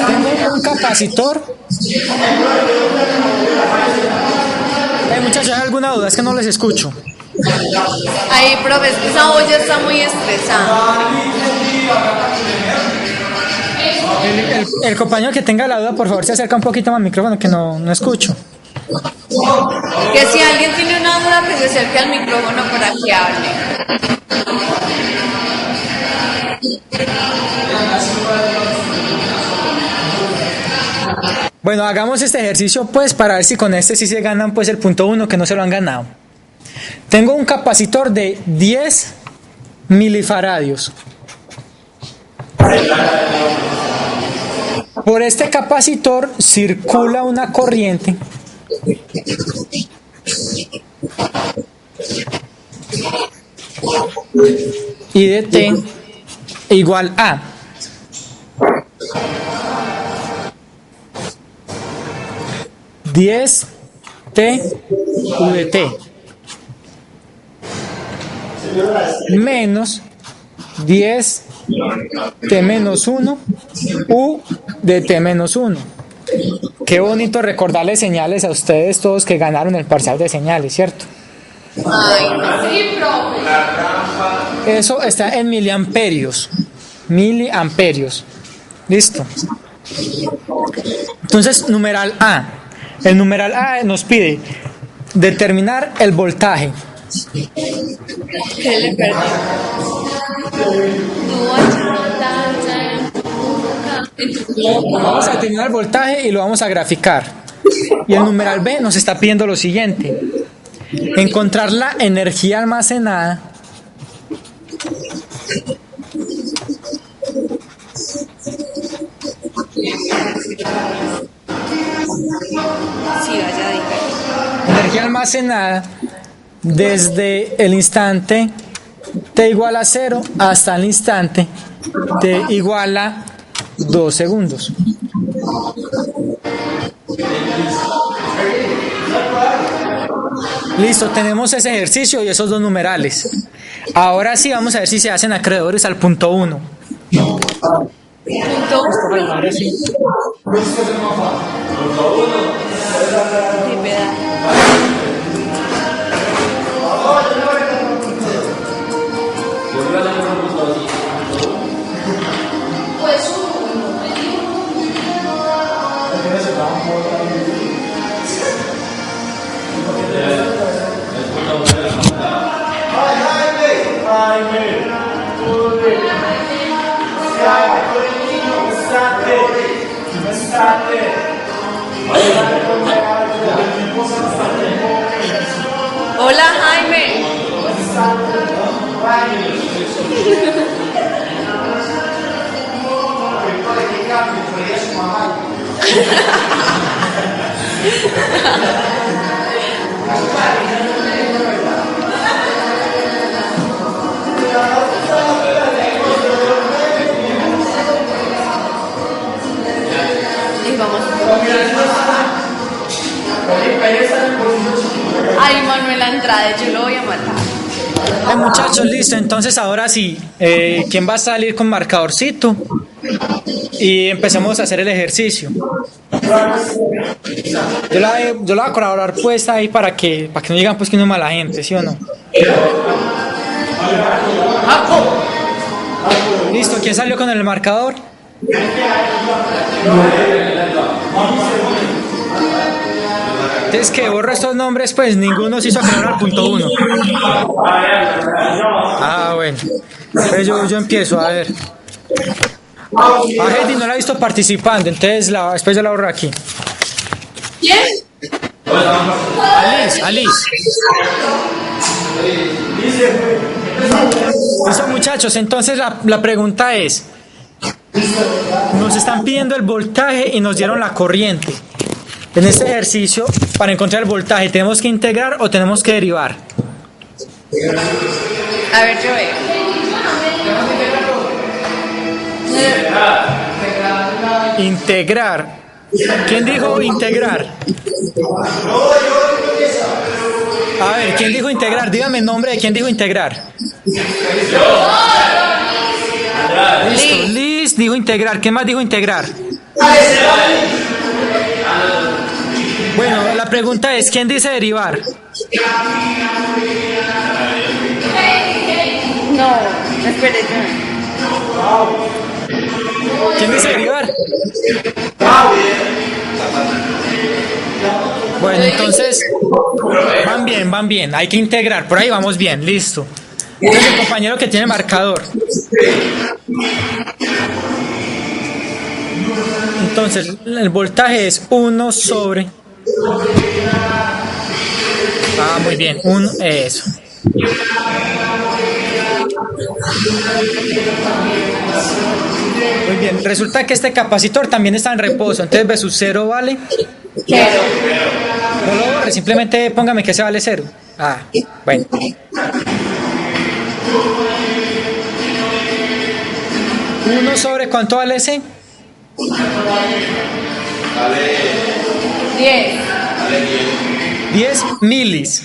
Tengo un capacitor. Muchachos, ¿hay alguna duda? Es que no les escucho. Ay, profe, es que esa olla está muy estresada. El compañero que tenga la duda, por favor, se acerca un poquito más al micrófono que no escucho. Que si alguien tiene una duda, que se acerque al micrófono para que hable. Bueno, hagamos este ejercicio pues para ver si con este sí se ganan pues el punto 1 que no se lo han ganado. Tengo un capacitor de 10 milifaradios. Por este capacitor circula una corriente I de T igual a (10 T U de T) menos 10 T menos 1 U de T menos 1. Qué bonito recordarles señales a ustedes todos que ganaron el parcial de señales, ¿cierto? Ay, sí, profe. Eso está en miliamperios. Miliamperios. Listo. Entonces, numeral A. El numeral A nos pide determinar el voltaje. ¿Qué le perdí? Vamos a determinar el voltaje y lo vamos a graficar. Y el numeral B nos está pidiendo lo siguiente: encontrar la energía almacenada energía almacenada desde el instante T igual a 0 hasta el instante T igual a 2 segundos. Listo, tenemos ese ejercicio y esos dos numerales. Ahora sí vamos a ver si se hacen acreedores al punto 1. Ahora sí. Hola, Jaime. Y vamos. Ay, Manuel Andrade, yo lo voy a matar. Muchachos, listo. Entonces ahora sí, ¿quién va a salir con marcadorcito? Y empecemos a hacer el ejercicio. Yo la voy a colaborar puesta ahí para que no digan pues que no es mala gente, ¿sí o no? Listo, ¿quién salió con el marcador? Entonces que borro estos nombres, pues ninguno se hizo aclarar al punto 1. Ah, bueno. Pues yo empiezo, a ver. A Heidi no la he visto participando, entonces después yo la borro aquí. ¿Quién? Alice. Listo, muchachos, entonces la pregunta es, nos están pidiendo el voltaje y nos dieron la corriente. En este ejercicio, para encontrar el voltaje, ¿tenemos que integrar o tenemos que derivar? A ver, yo veo. Integrar. ¿Quién dijo integrar? A ver, ¿quién dijo integrar? Dígame el nombre de quién dijo integrar. Listo, Liz dijo integrar. ¿Quién más dijo integrar? Bueno, la pregunta es, ¿quién dice derivar? No, espere. ¿Quién dice derivar? Bueno, entonces, van bien, hay que integrar, por ahí vamos bien, listo. Entonces el compañero que tiene marcador. Entonces, el voltaje es 1 sobre... Ah, muy bien, eso. Muy bien, resulta que este capacitor también está en reposo, entonces V sub 0 vale... No lo borre, simplemente póngame que se vale 0. Ah, bueno. ¿1 sobre cuánto vale ese? 10. 10 milis.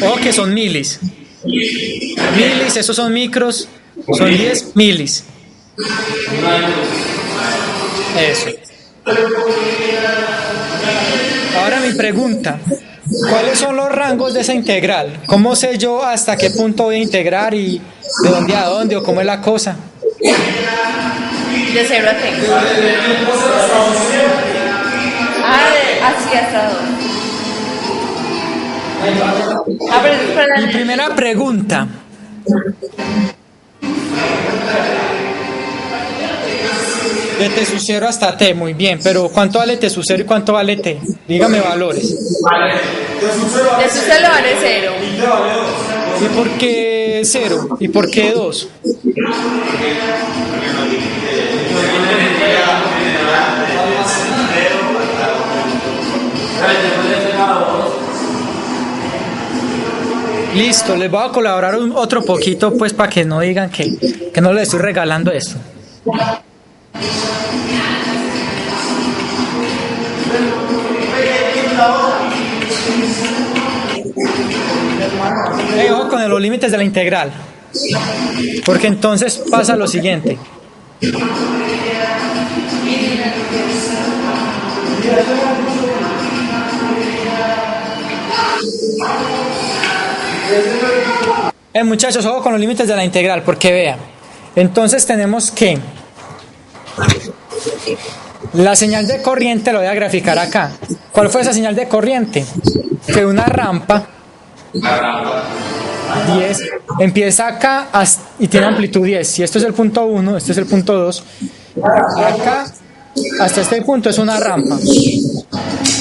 O que son milis. Milis, esos son micros. Son 10 milis. Eso. Ahora mi pregunta, ¿cuáles son los rangos de esa integral? ¿Cómo sé yo hasta qué punto voy a integrar y de dónde a dónde o cómo es la cosa? De 0 a t. Así hasta 2. Mi primera pregunta. De T sub 0 hasta T, muy bien, pero ¿cuánto vale T sub 0 y cuánto vale T? Dígame valores. De sub 0 vale 0. ¿Y por qué 0? ¿Y por qué 2? Listo, les voy a colaborar otro poquito, pues para que no digan que no les estoy regalando esto. Ojo con los límites de la integral, porque entonces pasa lo siguiente. Muchachos, ojo con los límites de la integral, porque vean, entonces tenemos que la señal de corriente, lo voy a graficar acá. ¿Cuál fue esa señal de corriente? Fue una rampa 10, empieza acá y tiene amplitud 10. Si esto es el punto 1, este es el punto 2, acá hasta este punto es una rampa.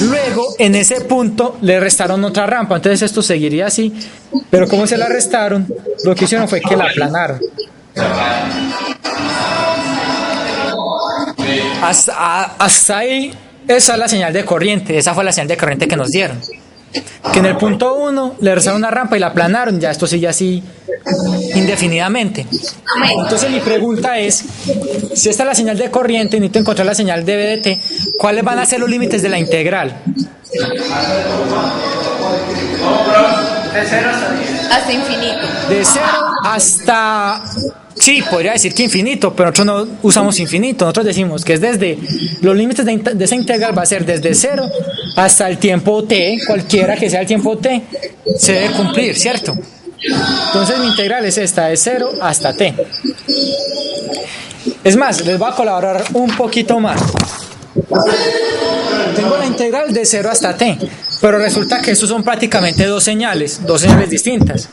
Luego en ese punto le restaron otra rampa, entonces esto seguiría así, pero como se la restaron, lo que hicieron fue que la aplanaron. Hasta ahí, esa es la señal de corriente, esa fue la señal de corriente que nos dieron. Que en el punto 1 le restaron una rampa y la aplanaron, ya esto sigue así indefinidamente. Entonces mi pregunta es, si esta es la señal de corriente y necesito encontrar la señal de V de t, ¿cuáles van a ser los límites de la integral? De 0 hasta 10. Hasta infinito. De 0 hasta... Sí, podría decir que infinito, pero nosotros no usamos infinito. Nosotros decimos que es desde... Los límites de esa integral va a ser desde 0 hasta el tiempo t, cualquiera que sea el tiempo t, se debe cumplir, ¿cierto? Entonces mi integral es esta, de 0 hasta t. Es más, les voy a colaborar un poquito más. Tengo la integral de 0 hasta t, pero resulta que estos son prácticamente dos señales distintas.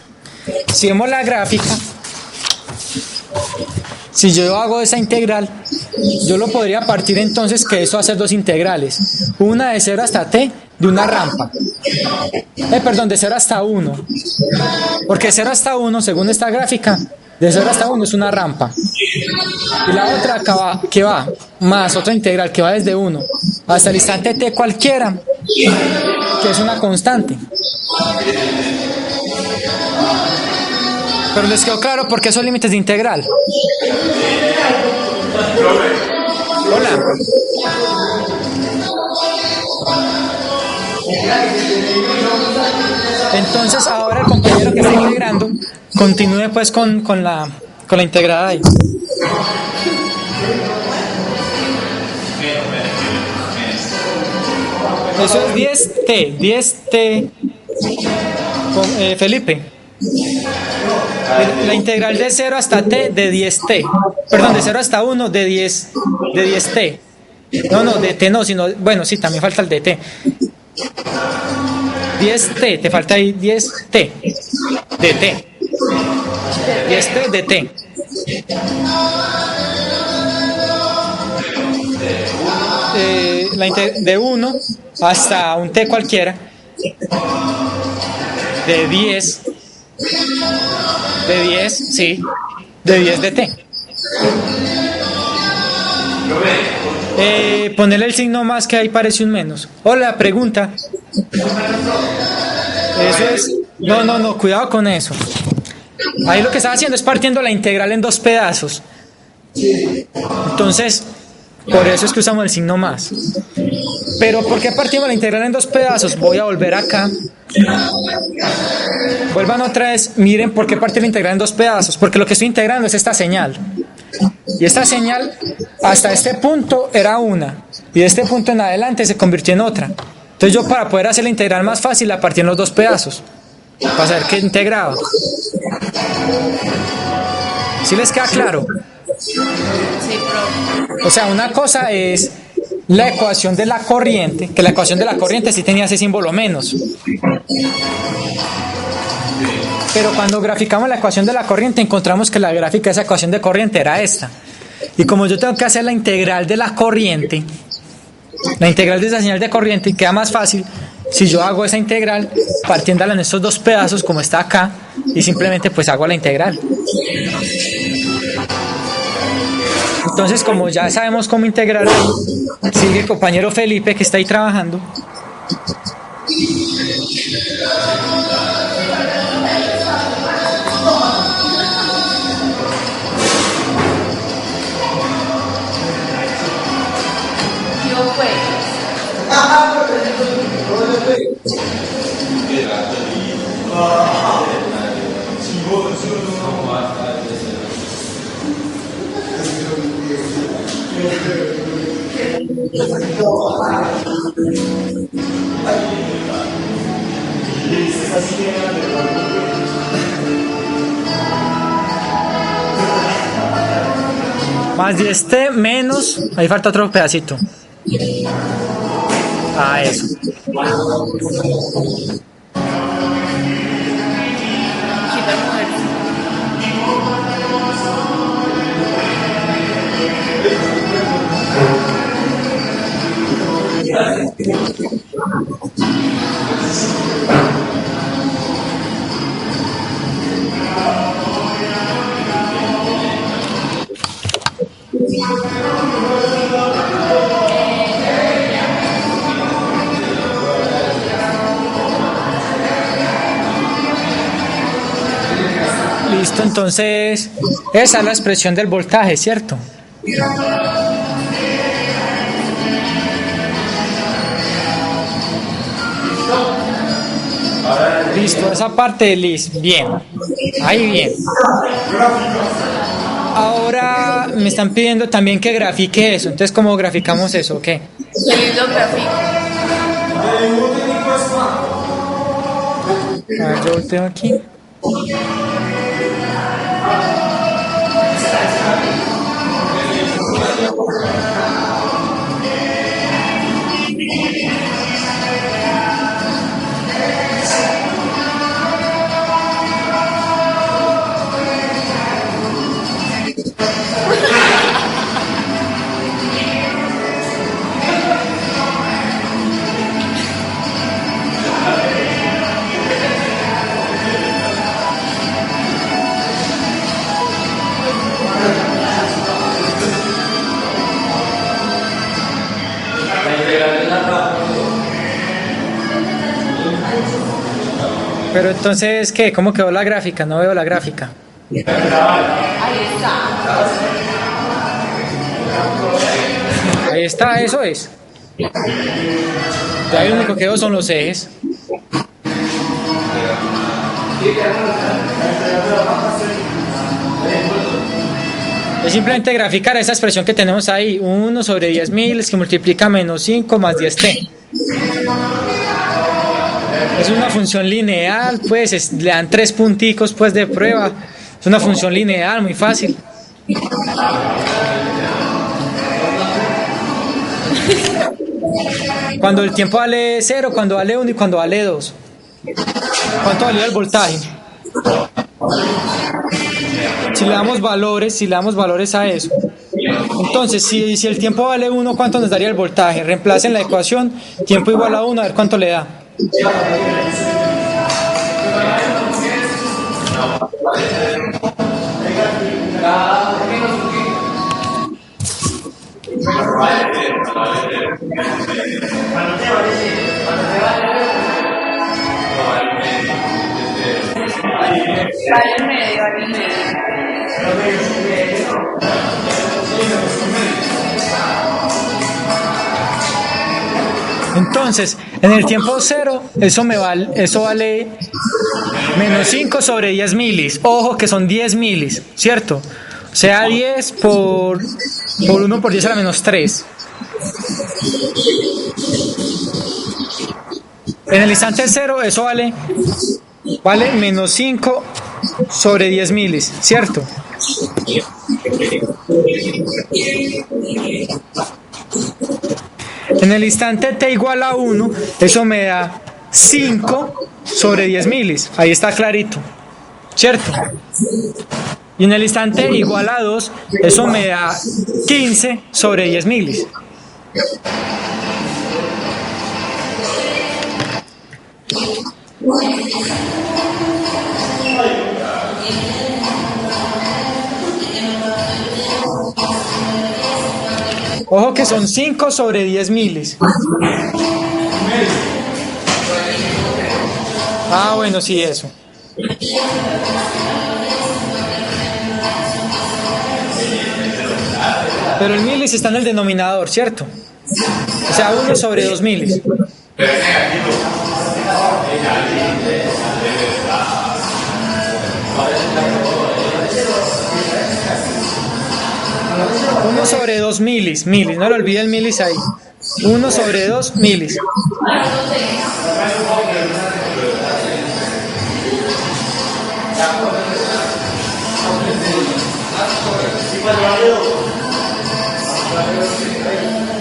Si vemos la gráfica, si yo hago esa integral, yo lo podría partir entonces que eso hace dos integrales. Una de 0 hasta t de una rampa. Perdón, de 0 hasta 1. Porque 0 hasta 1, según esta gráfica, de 0 hasta 1 es una rampa. Y la otra que va más otra integral que va desde 1 hasta el instante t cualquiera, que es una constante. Pero les quedó claro por qué son límites de integral. Hola. Entonces ahora el compañero que está integrando continúe pues con la integrada ahí. Eso es 10t, Felipe. La integral de 0 hasta t de 10t. Perdón, de 0 hasta 1 de 10t. No, de t no, sino, bueno, sí, también falta el de t. 10t, te falta ahí 10t de t. 10t de t. De 1 hasta un t cualquiera. De 10, sí, de 10 de t. Ponerle el signo más que ahí parece un menos. Hola, pregunta. Eso es. No, cuidado con eso. Ahí lo que estaba haciendo es partiendo la integral en dos pedazos. Entonces, por eso es que usamos el signo más. Pero ¿por qué partimos la integral en dos pedazos? Voy a volver acá. Vuelvan otra vez. Miren por qué partir la integral en dos pedazos. Porque lo que estoy integrando es esta señal. Y esta señal hasta este punto era una. Y de este punto en adelante se convirtió en otra. Entonces yo, para poder hacer la integral más fácil, la partí en los dos pedazos. Para saber qué integraba. ¿Sí les queda claro? Sí, profe. O sea, una cosa es la ecuación de la corriente, que la ecuación de la corriente sí tenía ese símbolo menos. Pero cuando graficamos la ecuación de la corriente, encontramos que la gráfica de esa ecuación de corriente era esta. Y como yo tengo que hacer la integral de la corriente, la integral de esa señal de corriente, queda más fácil si yo hago esa integral partiéndola en estos dos pedazos como está acá, y simplemente pues hago la integral. Entonces, como ya sabemos cómo integrar, sigue el compañero Felipe que está ahí trabajando. Más 10t menos, ahí falta otro pedacito. Eso. Listo, entonces esa es la expresión del voltaje, ¿cierto? Listo, esa parte, listo, bien, ahí bien. Ahora me están pidiendo también que grafique eso, entonces ¿cómo graficamos eso? ¿Qué? Feliz lo grafico. A ver, yo volteo aquí. Pero entonces, ¿qué? ¿Cómo quedó la gráfica? No veo la gráfica. Ahí está. Ahí está, eso es. Ya lo único que veo son los ejes. Es simplemente graficar esa expresión que tenemos ahí, 1 sobre 10.000 que multiplica menos 5 más 10t. Es una función lineal, pues le dan 3 punticos pues de prueba. Es una función lineal, muy fácil. Cuando el tiempo vale 0, cuando vale 1 y cuando vale 2. ¿Cuánto valió el voltaje? Si le damos valores a eso. Entonces, si el tiempo vale 1, ¿cuánto nos daría el voltaje? Reemplacen la ecuación, tiempo igual a 1, a ver cuánto le da. Vale el medio, vale el medio. Entonces, en el tiempo 0, eso vale menos 5 sobre 10 milis. Ojo que son 10 milis, ¿cierto? O sea, 10 por 1 por 10 a la menos 3. En el instante 0, eso vale menos 5 sobre 10 milis, ¿cierto? En el instante t igual a 1, eso me da 5 sobre 10 milis. Ahí está clarito, ¿cierto? Y en el instante igual a 2, eso me da 15 sobre 10 milis. Ojo que son 5 sobre 10 milis. Ah, bueno, sí, eso. Pero el milis está en el denominador, ¿cierto? O sea, 1 sobre 2 milis. Uno sobre 2 milis, no le olvide el milis ahí. 1 sobre 2 milis.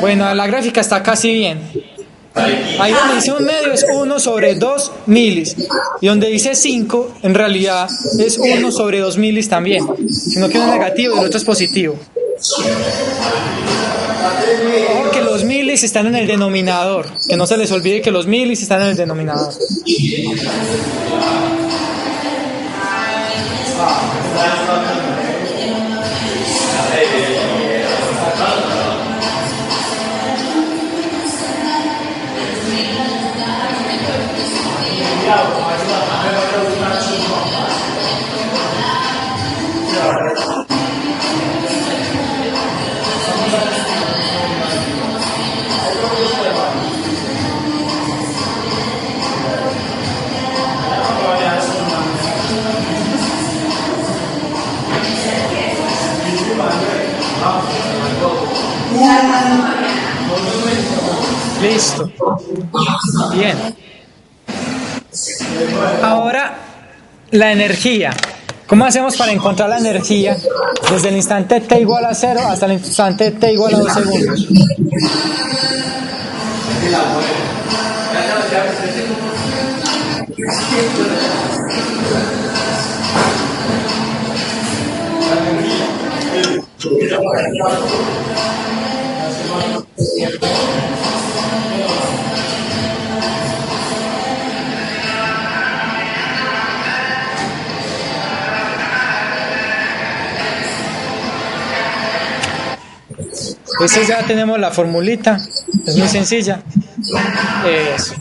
Bueno, la gráfica está casi bien. Ahí donde dice un medio es 1 sobre 2 milis. Y donde dice 5, en realidad es 1 sobre 2 milis también. Sino que uno es negativo y el otro es positivo. Ojo que los milis están en el denominador. Que no se les olvide que los milis están en el denominador. Listo. Bien. Ahora, la energía. ¿Cómo hacemos para encontrar la energía desde el instante t igual a 0 hasta el instante t igual a 2 segundos? Entonces ya tenemos la formulita, es muy sencilla. Eso.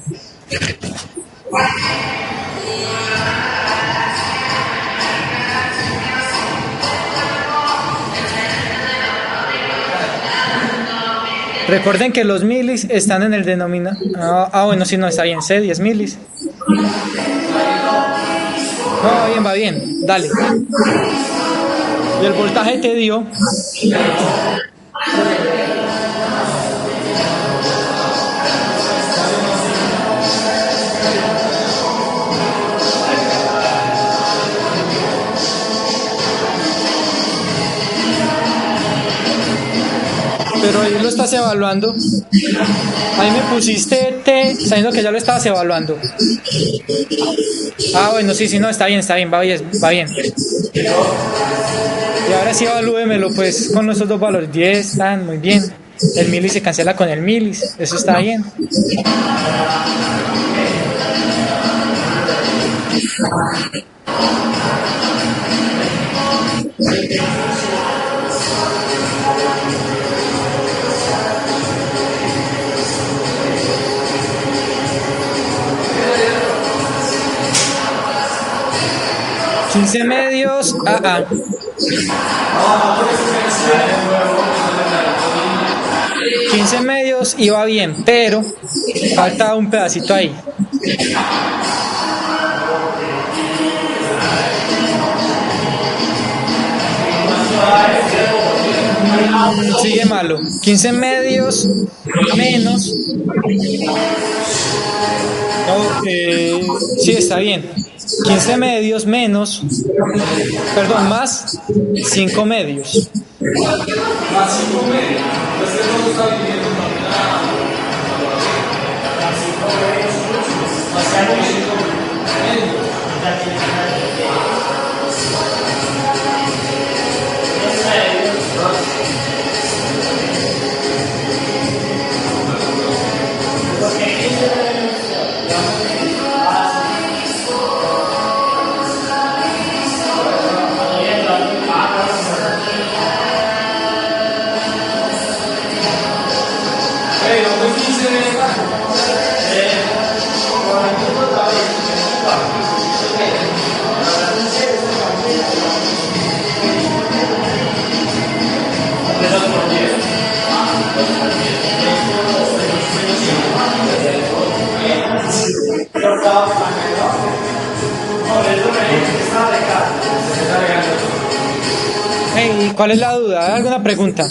Recuerden que los milis están en el denominador. Bueno, sí, no, está bien, C, 10 milis. No, va bien, dale. Y el voltaje te dio. Pero ahí lo estás evaluando. Ahí me pusiste T, sabiendo que ya lo estabas evaluando. Bueno, sí, no, está bien, va bien. Y ahora sí evalúemelo, pues, con esos dos valores. 10, están muy bien. El milis se cancela con el milis, eso está bien. $15 medios. 15 medios iba bien, pero falta un pedacito ahí. Sigue malo. 15 medios menos. Sí, está bien. 15 medios menos, perdón, más 5 medios. Más 5 medios. Entonces no está dividiendo más 5 medios. Más 5 medios. Hey, ¿cuál es la duda? ¿Hay alguna pregunta?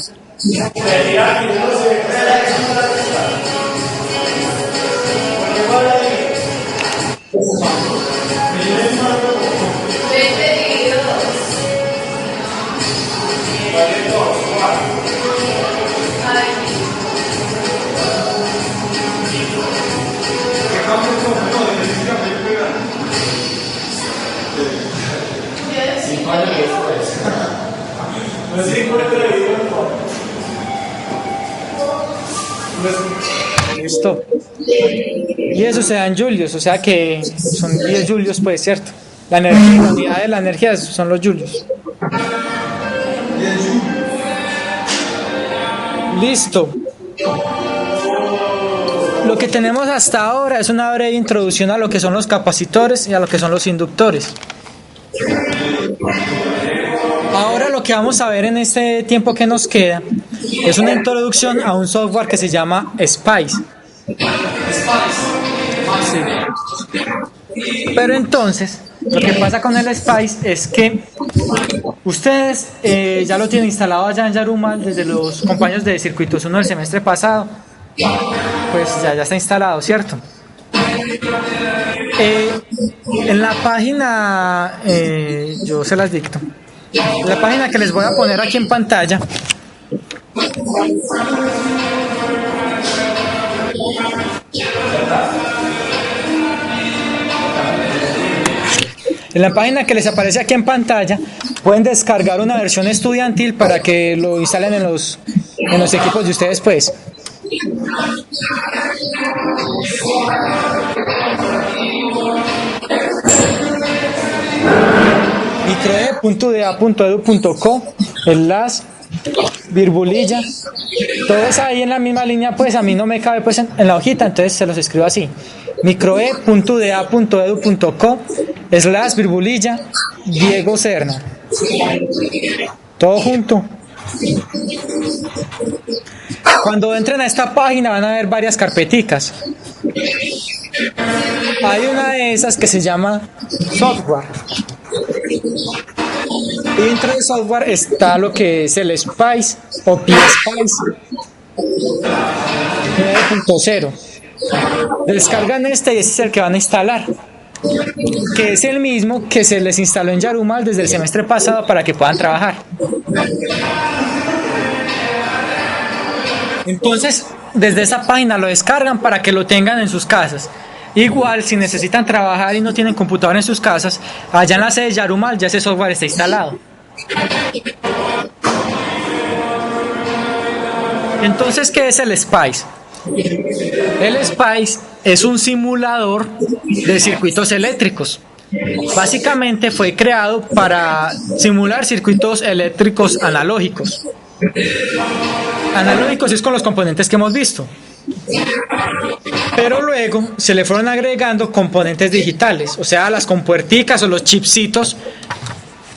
Listo. Y eso se da en julios, o sea que son 10 julios, pues, cierto. La energía, la unidad de la energía son los julios. Listo. Lo que tenemos hasta ahora es una breve introducción a lo que son los capacitores y a lo que son los inductores. Ahora lo que vamos a ver en este tiempo que nos queda es una introducción a un software que se llama Spice. Sí. Pero entonces, lo que pasa con el Spice es que ustedes ya lo tienen instalado allá en Yarumal desde los compañeros de Circuitos 1 del semestre pasado. Pues ya está instalado, ¿cierto? En la página, yo se las dicto. La página que les voy a poner aquí en pantalla. En la página que les aparece aquí en pantalla pueden descargar una versión estudiantil para que lo instalen en los equipos de ustedes, pues. microe.da.edu.co /virbulilla. Todos ahí en la misma línea, pues a mí no me cabe pues en la hojita, entonces se los escribo así: microe.da.edu.co /virbulilla Diego Serna. Todo junto. Cuando entren a esta página van a ver varias carpeticas. Hay una de esas que se llama software. Y dentro de software está lo que es el Spice o PSpice 9.0. Descargan este y este es el que van a instalar, que es el mismo que se les instaló en Yarumal desde el semestre pasado para que puedan trabajar. Entonces, desde esa página lo descargan para que lo tengan en sus casas. Igual, si necesitan trabajar y no tienen computador en sus casas, allá en la sede de Yarumal ya ese software está instalado. Entonces, ¿qué es el Spice? El Spice es un simulador de circuitos eléctricos. Básicamente fue creado para simular circuitos eléctricos analógicos. Analógicos es con los componentes que hemos visto. Pero luego se le fueron agregando componentes digitales, o sea, las compuerticas o los chipsitos.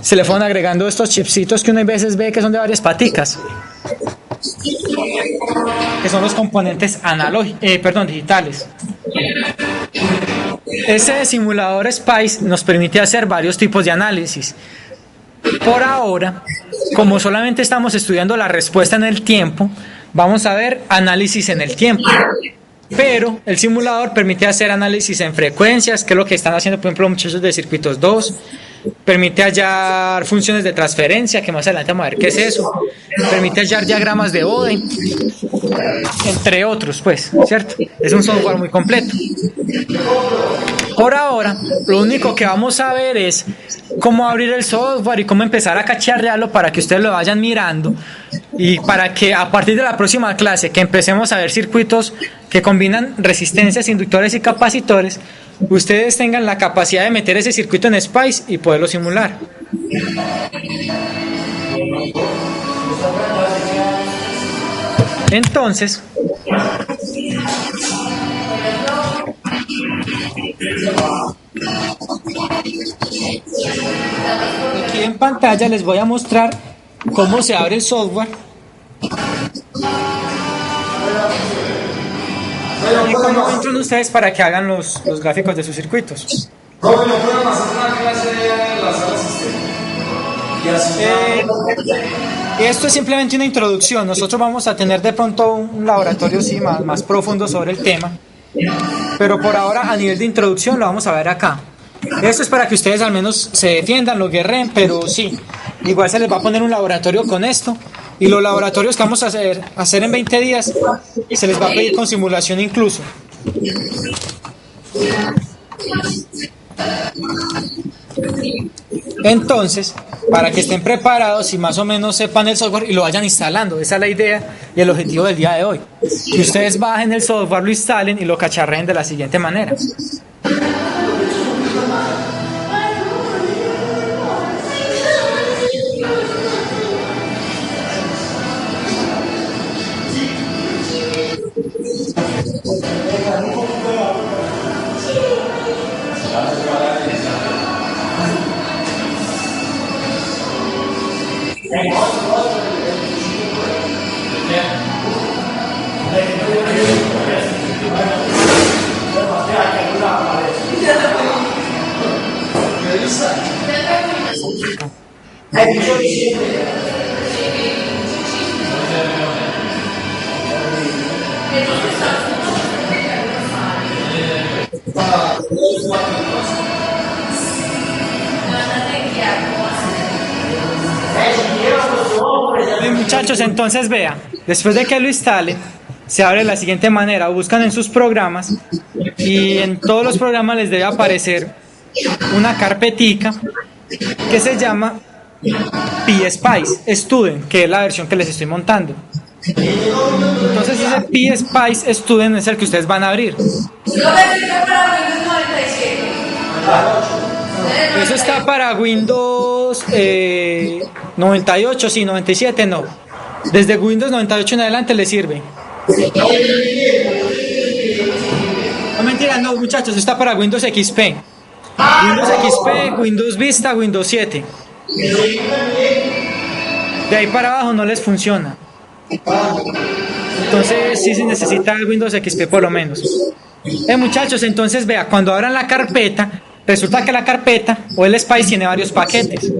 Se le fueron agregando estos chipsitos que uno a veces ve que son de varias paticas, que son los componentes digitales. Ese simulador Spice nos permite hacer varios tipos de análisis. Por ahora, como solamente estamos estudiando la respuesta en el tiempo, vamos a ver análisis en el tiempo. Pero el simulador permite hacer análisis en frecuencias, que es lo que están haciendo, por ejemplo, muchachos de circuitos 2. Permite hallar funciones de transferencia, que más adelante vamos a ver qué es eso. Permite hallar diagramas de Bode, entre otros, pues, ¿cierto? Es un software muy completo. Por ahora, lo único que vamos a ver es cómo abrir el software y cómo empezar a cacharrearlo para que ustedes lo vayan mirando y para que a partir de la próxima clase que empecemos a ver circuitos que combinan resistencias, inductores y capacitores, ustedes tengan la capacidad de meter ese circuito en Spice y poderlo simular. Entonces, aquí en pantalla les voy a mostrar cómo se abre el software y cómo entran ustedes para que hagan los gráficos de sus circuitos. Profe, ¿no pueden hacer una clase en la sala sistema? Esto es simplemente una introducción. Nosotros vamos a tener de pronto un laboratorio sí, más profundo sobre el tema, pero por ahora a nivel de introducción lo vamos a ver acá. Esto es para que ustedes al menos se defiendan, lo guerreen, pero sí, igual se les va a poner un laboratorio con esto, y los laboratorios que vamos a hacer en 20 días se les va a pedir con simulación incluso. Entonces, para que estén preparados y más o menos sepan el software y lo vayan instalando, esa es la idea y el objetivo del día de hoy. Que ustedes bajen el software, lo instalen y lo cacharreen de la siguiente manera. Bien, muchachos, entonces vea, después de que lo instalen, se abre de la siguiente manera: buscan en sus programas y en todos los programas les debe aparecer una carpetica que se llama PSpice Student, que es la versión que les estoy montando. Entonces ese PSpice Student es el que ustedes van a abrir. Eso está para Windows 98, sí, 97 no. Desde Windows 98 en adelante le sirve. No, mentira, no, muchachos, está para Windows XP. Windows XP, Windows Vista, Windows 7. De ahí para abajo no les funciona. Entonces sí se necesita el Windows XP por lo menos. Muchachos, entonces vea, cuando abran la carpeta, resulta que la carpeta o el Spice tiene varios paquetes.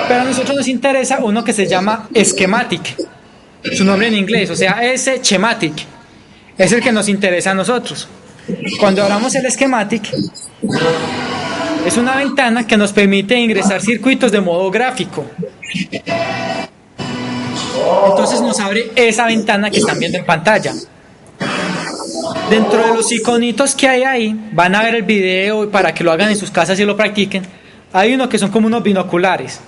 Pero a nosotros nos interesa uno que se llama Schematic. Su nombre en inglés, o sea, Schematic. Es el que nos interesa a nosotros. Cuando abramos el Schematic, es una ventana que nos permite ingresar circuitos de modo gráfico. Entonces nos abre esa ventana que están viendo en pantalla. Dentro de los iconitos que hay ahí, van a ver el video para que lo hagan en sus casas y lo practiquen. Hay uno que son como unos binoculares,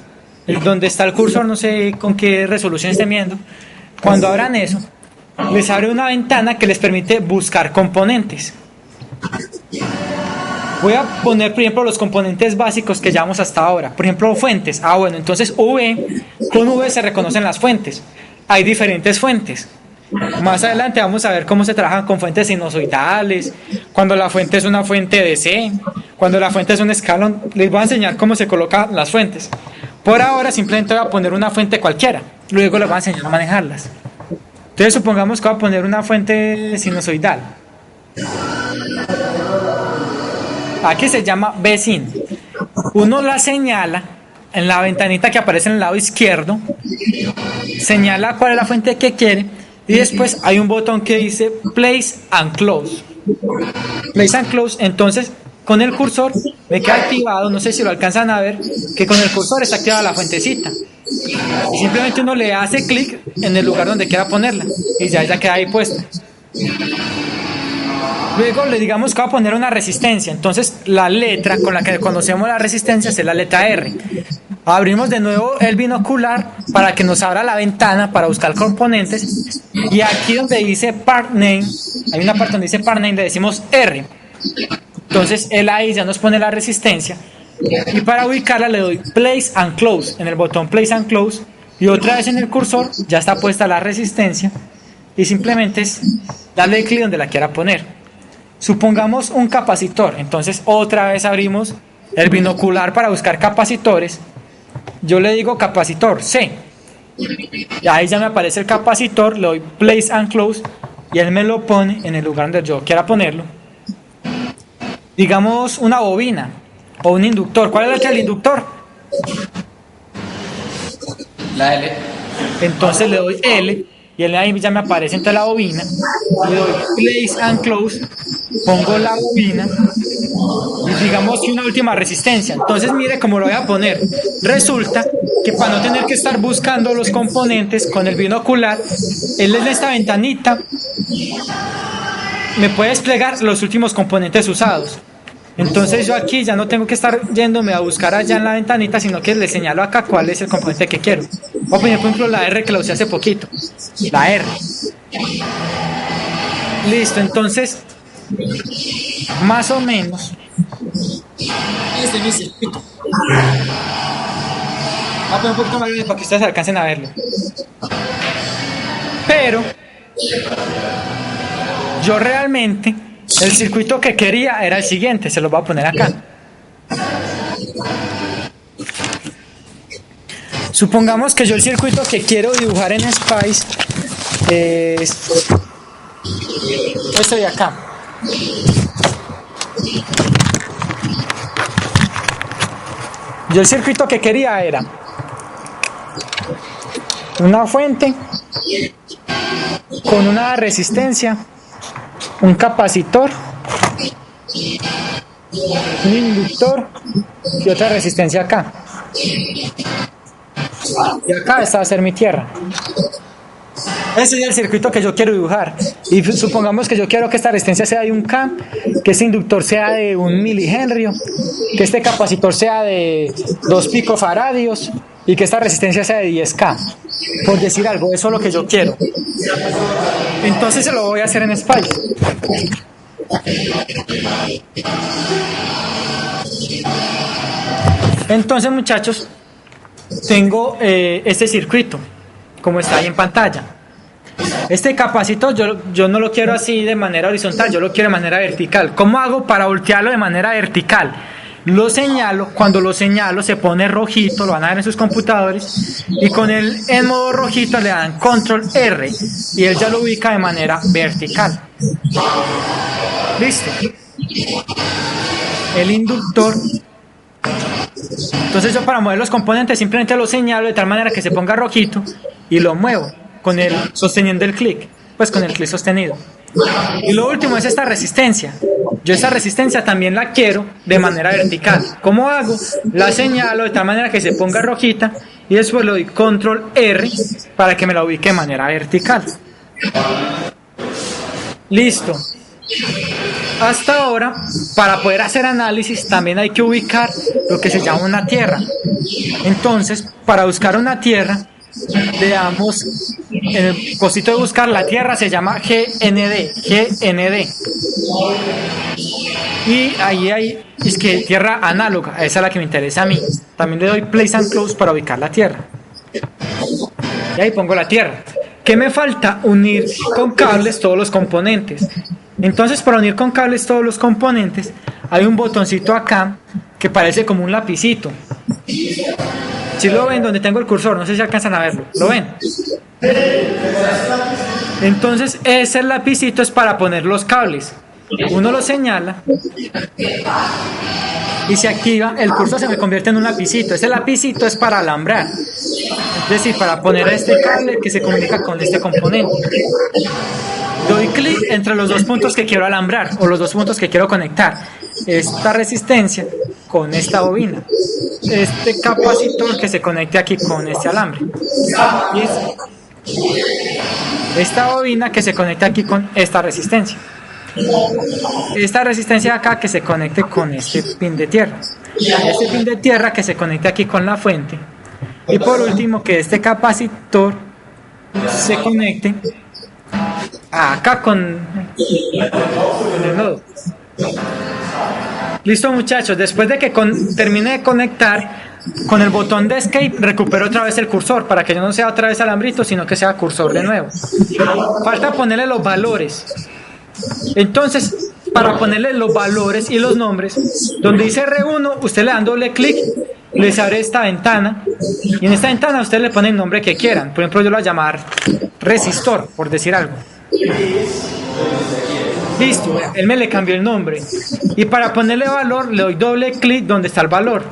donde está el cursor, no sé con qué resolución estén viendo. Cuando abran eso, les abre una ventana que les permite buscar componentes. Voy a poner, por ejemplo, los componentes básicos que llevamos hasta ahora. Por ejemplo, fuentes. Bueno, entonces con V se reconocen las fuentes. Hay diferentes fuentes. Más adelante vamos a ver cómo se trabajan con fuentes sinusoidales, cuando la fuente es una fuente de C, cuando la fuente es un escalón. Les voy a enseñar cómo se colocan las fuentes. Por ahora simplemente voy a poner una fuente cualquiera, luego les voy a enseñar a manejarlas. Entonces supongamos que voy a poner una fuente sinusoidal. Aquí se llama Vsin. Uno la señala en la ventanita que aparece en el lado izquierdo, señala cuál es la fuente que quiere y después hay un botón que dice Place and Close. Place and Close, entonces con el cursor me queda activado, no sé si lo alcanzan a ver, que con el cursor está activada la fuentecita. Y simplemente uno le hace clic en el lugar donde quiera ponerla y ya queda ahí puesta. Luego le digamos que va a poner una resistencia, entonces la letra con la que conocemos la resistencia es la letra R. Abrimos de nuevo el binocular para que nos abra la ventana para buscar componentes y aquí donde dice Part Name, hay una parte donde dice Part Name, le decimos R. Entonces él ahí ya nos pone la resistencia y para ubicarla le doy Place and Close en el botón Place and Close y otra vez en el cursor ya está puesta la resistencia y simplemente es darle clic donde la quiera poner. Supongamos un capacitor, entonces otra vez abrimos el binocular para buscar capacitores. Yo le digo capacitor C y ahí ya me aparece el capacitor, le doy Place and Close y él me lo pone en el lugar donde yo quiera ponerlo. Digamos una bobina o un inductor. ¿Cuál es la que es el inductor? La L. Entonces le doy L y él ahí ya me aparece entre la bobina, le doy Place and Close, pongo la bobina y digamos que una última resistencia. Entonces mire cómo lo voy a poner. Resulta que para no tener que estar buscando los componentes con el binocular, él en esta ventanita me puede desplegar los últimos componentes usados. Entonces yo aquí ya no tengo que estar yéndome a buscar allá en la ventanita, sino que le señalo acá cuál es el componente que quiero. Voy a poner por ejemplo la R que la usé hace poquito. La R. Listo, entonces más o menos este es mi circuito. Voy a poner un poquito más grande para que ustedes alcancen a verlo. Pero yo realmente el circuito que quería era el siguiente, se lo voy a poner acá. Supongamos que yo el circuito que quiero dibujar en Spice es este de acá. Yo el circuito que quería era una fuente con una resistencia, un capacitor, un inductor y otra resistencia acá. Y acá esta va a ser mi tierra. Ese es el circuito que yo quiero dibujar. Y supongamos que yo quiero que esta resistencia sea de 1K, que este inductor sea de 1 milihenry, que este capacitor sea de 2 picofaradios y que esta resistencia sea de 10K. Por decir algo, eso es lo que yo quiero. Entonces se lo voy a hacer en Spice. Entonces, muchachos, tengo este circuito, como está ahí en pantalla. Este capacitor yo no lo quiero así de manera horizontal, yo lo quiero de manera vertical. ¿Cómo hago para voltearlo de manera vertical? lo señalo, cuando lo señalo se pone rojito, lo van a ver en sus computadores, y con el en modo rojito le dan control R y él ya lo ubica de manera vertical. Listo. El inductor. Entonces yo para mover los componentes simplemente lo señalo de tal manera que se ponga rojito y lo muevo con el sosteniendo el clic, pues con el clic sostenido. Y lo último es esta resistencia. Yo esta resistencia también la quiero de manera vertical. ¿Cómo hago? La señalo de tal manera que se ponga rojita y después le doy control R para que me la ubique de manera vertical. Listo. Hasta ahora, para poder hacer análisis también hay que ubicar lo que se llama una tierra. Entonces, para buscar una tierra, le damos en el cosito de buscar, la tierra se llama GND. Y ahí hay, es que tierra análoga, esa es la que me interesa a mí. También le doy place and close para ubicar la tierra. Y ahí pongo la tierra. ¿Qué me falta? Unir con cables todos los componentes. Entonces, para unir con cables todos los componentes, hay un botoncito acá que parece como un lapicito. Si lo ven donde tengo el cursor, no sé si alcanzan a verlo. ¿Lo ven? Entonces, ese lapicito es para poner los cables. Uno lo señala y se activa, el cursor se me convierte en un lapicito. Ese lapicito es para alambrar, es decir, para poner este cable que se comunica con este componente. Doy clic entre los dos puntos que quiero alambrar o los dos puntos que quiero conectar. Esta resistencia con esta bobina. Este capacitor que se conecte aquí con este alambre. Y esta bobina que se conecte aquí con esta resistencia. Esta resistencia de acá que se conecte con este pin de tierra. Este pin de tierra que se conecte aquí con la fuente. Y por último que este capacitor se conecte acá con el nodo. Listo, muchachos, después de que termine de conectar, con el botón de escape recupero otra vez el cursor para que ya no sea otra vez alambrito, sino que sea cursor de nuevo. Falta ponerle los valores. Entonces, para ponerle los valores y los nombres, donde dice R1, usted le dan doble clic, les abre esta ventana y en esta ventana usted le pone el nombre que quieran. Por ejemplo, yo lo voy a llamar resistor, por decir algo. Listo, él me le cambió el nombre. Y para ponerle valor, le doy doble clic donde está el valor.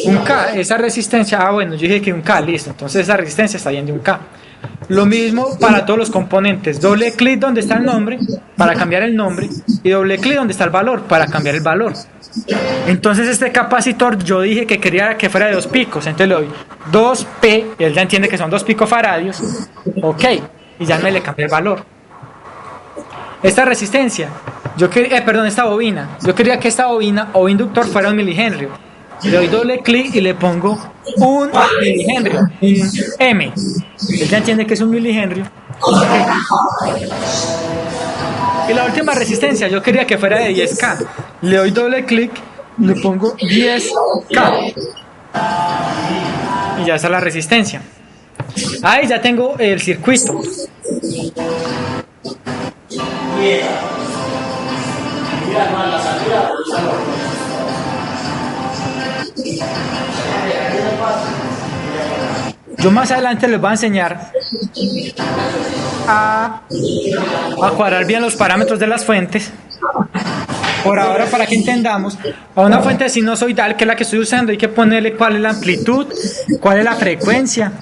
Un K, esa resistencia, bueno, yo dije que un K, listo. Entonces esa resistencia está bien de un K. Lo mismo para todos los componentes. Doble clic donde está el nombre para cambiar el nombre. Y doble clic donde está el valor para cambiar el valor. Entonces este capacitor yo dije que quería que fuera de 2 picos. Entonces le doy 2P, y él ya entiende que son 2 picofaradios. Ok, y ya me le cambié el valor. Esta resistencia, esta bobina, yo quería que esta bobina o inductor fuera un milihenrio. Le doy doble clic y le pongo un milihenrio, un M. Él ya entiende que es un milihenrio. Y la última resistencia, yo quería que fuera de 10K. Le doy doble clic, le pongo 10K. Y ya está la resistencia. Ahí ya tengo el circuito. Yo más adelante les voy a enseñar a cuadrar bien los parámetros de las fuentes. Por ahora, para que entendamos, a una fuente sinusoidal, que es la que estoy usando, hay que ponerle cuál es la amplitud, cuál es la frecuencia.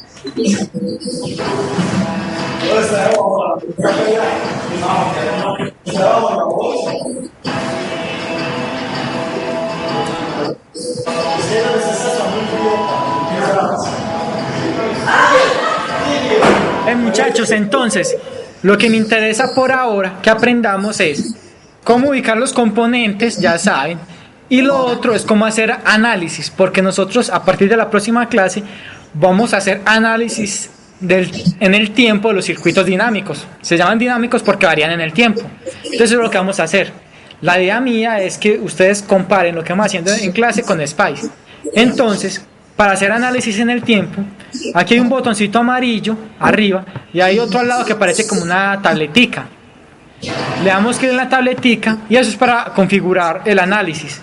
Muchachos, entonces, lo que me interesa por ahora que aprendamos es cómo ubicar los componentes, ya saben, y lo otro es cómo hacer análisis, porque nosotros a partir de la próxima clase vamos a hacer análisis en el tiempo de los circuitos dinámicos. Se llaman dinámicos porque varían en el tiempo. Entonces eso es lo que vamos a hacer. La idea mía es que ustedes comparen lo que vamos haciendo en clase con SPICE. Entonces, para hacer análisis en el tiempo, aquí hay un botoncito amarillo arriba y hay otro al lado que parece como una tabletica. Le damos clic en la tabletica y eso es para configurar el análisis.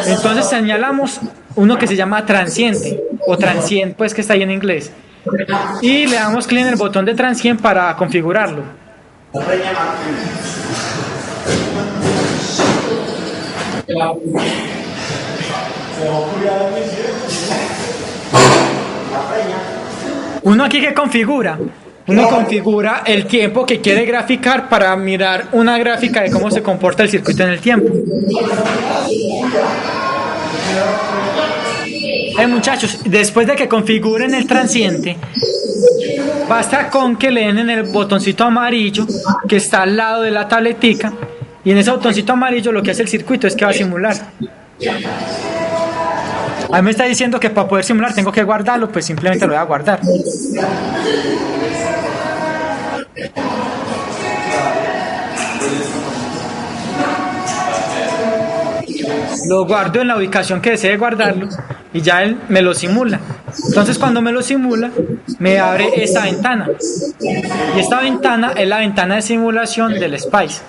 Entonces señalamos uno que se llama transiente, o transient, pues que está ahí en inglés. Y le damos clic en el botón de transient para configurarlo. Uno aquí que configura. Uno configura el tiempo que quiere graficar para mirar una gráfica de cómo se comporta el circuito en el tiempo. Muchachos, después de que configuren el transiente, basta con que le den en el botoncito amarillo que está al lado de la tabletica, y en ese botoncito amarillo lo que hace el circuito es que va a simular. A mí me está diciendo que para poder simular tengo que guardarlo, pues simplemente lo voy a guardar. Lo guardo en la ubicación que desee guardarlo y ya él me lo simula. Entonces cuando me lo simula me abre esta ventana, y esta ventana es la ventana de simulación del SPICE.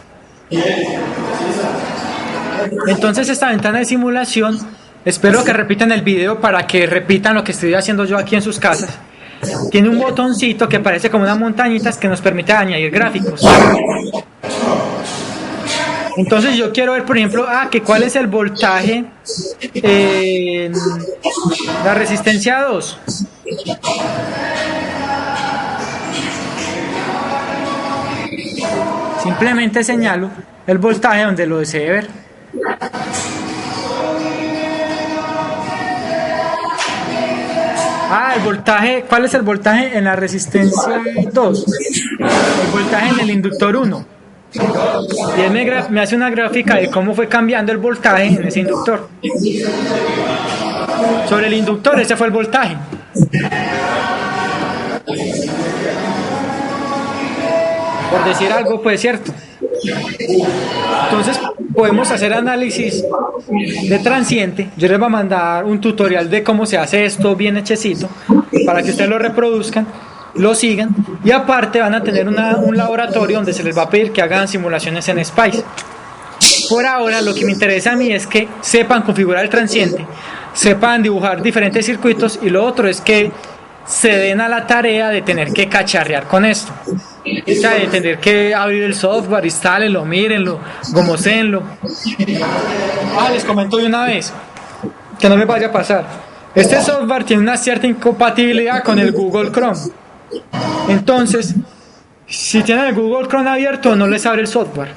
Entonces esta ventana de simulación, espero que repitan el video para que repitan lo que estoy haciendo yo aquí en sus casas. Tiene un botoncito que parece como unas montañitas que nos permite añadir gráficos. Entonces yo quiero ver, por ejemplo, que cuál es el voltaje en la resistencia 2. Simplemente señalo el voltaje donde lo desee ver. El voltaje, ¿cuál es el voltaje en la resistencia 2? El voltaje en el inductor 1. Y él me hace una gráfica de cómo fue cambiando el voltaje en ese inductor. Sobre el inductor, ese fue el voltaje. Por decir algo, pues cierto. Entonces podemos hacer análisis de transiente. Yo les voy a mandar un tutorial de cómo se hace esto bien hechecito, para que ustedes lo reproduzcan, lo sigan, y aparte van a tener un laboratorio donde se les va a pedir que hagan simulaciones en SPICE. Por ahora lo que me interesa a mí es que sepan configurar el transiente, sepan dibujar diferentes circuitos, y lo otro es que se den a la tarea de tener que cacharrear con esto. O sea, de tener que abrir el software, instálenlo, mírenlo, gomocéenlo. Les comento de una vez, que no les vaya a pasar. Este software tiene una cierta incompatibilidad con el Google Chrome. Entonces, si tienen el Google Chrome abierto, no les abre el software.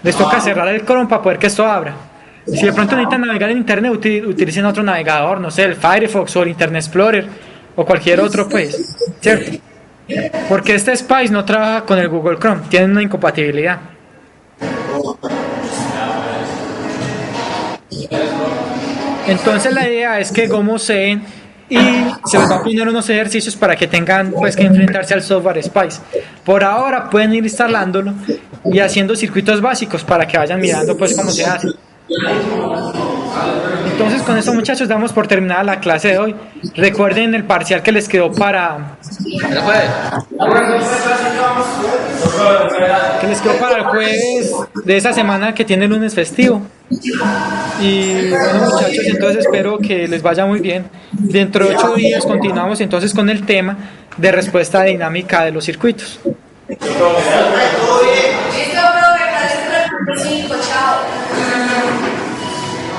Les toca cerrar el Chrome para poder que esto abra. Si de pronto necesitan navegar en internet, utilicen otro navegador, no sé, el Firefox o el Internet Explorer o cualquier otro, pues, ¿cierto? Porque este SPICE no trabaja con el Google Chrome, tienen una incompatibilidad. Entonces la idea es que gomoseen, y se les va a poner unos ejercicios para que tengan pues que enfrentarse al software SPICE. Por ahora pueden ir instalándolo y haciendo circuitos básicos para que vayan mirando pues cómo se hace. Entonces con eso, muchachos, damos por terminada la clase de hoy. Recuerden el parcial que les quedó para el jueves de esa semana que tiene lunes festivo. Y bueno, muchachos, entonces espero que les vaya muy bien. Dentro de 8 días continuamos entonces con el tema de respuesta dinámica de los circuitos. Listo, profe, gracias por el 5, chao.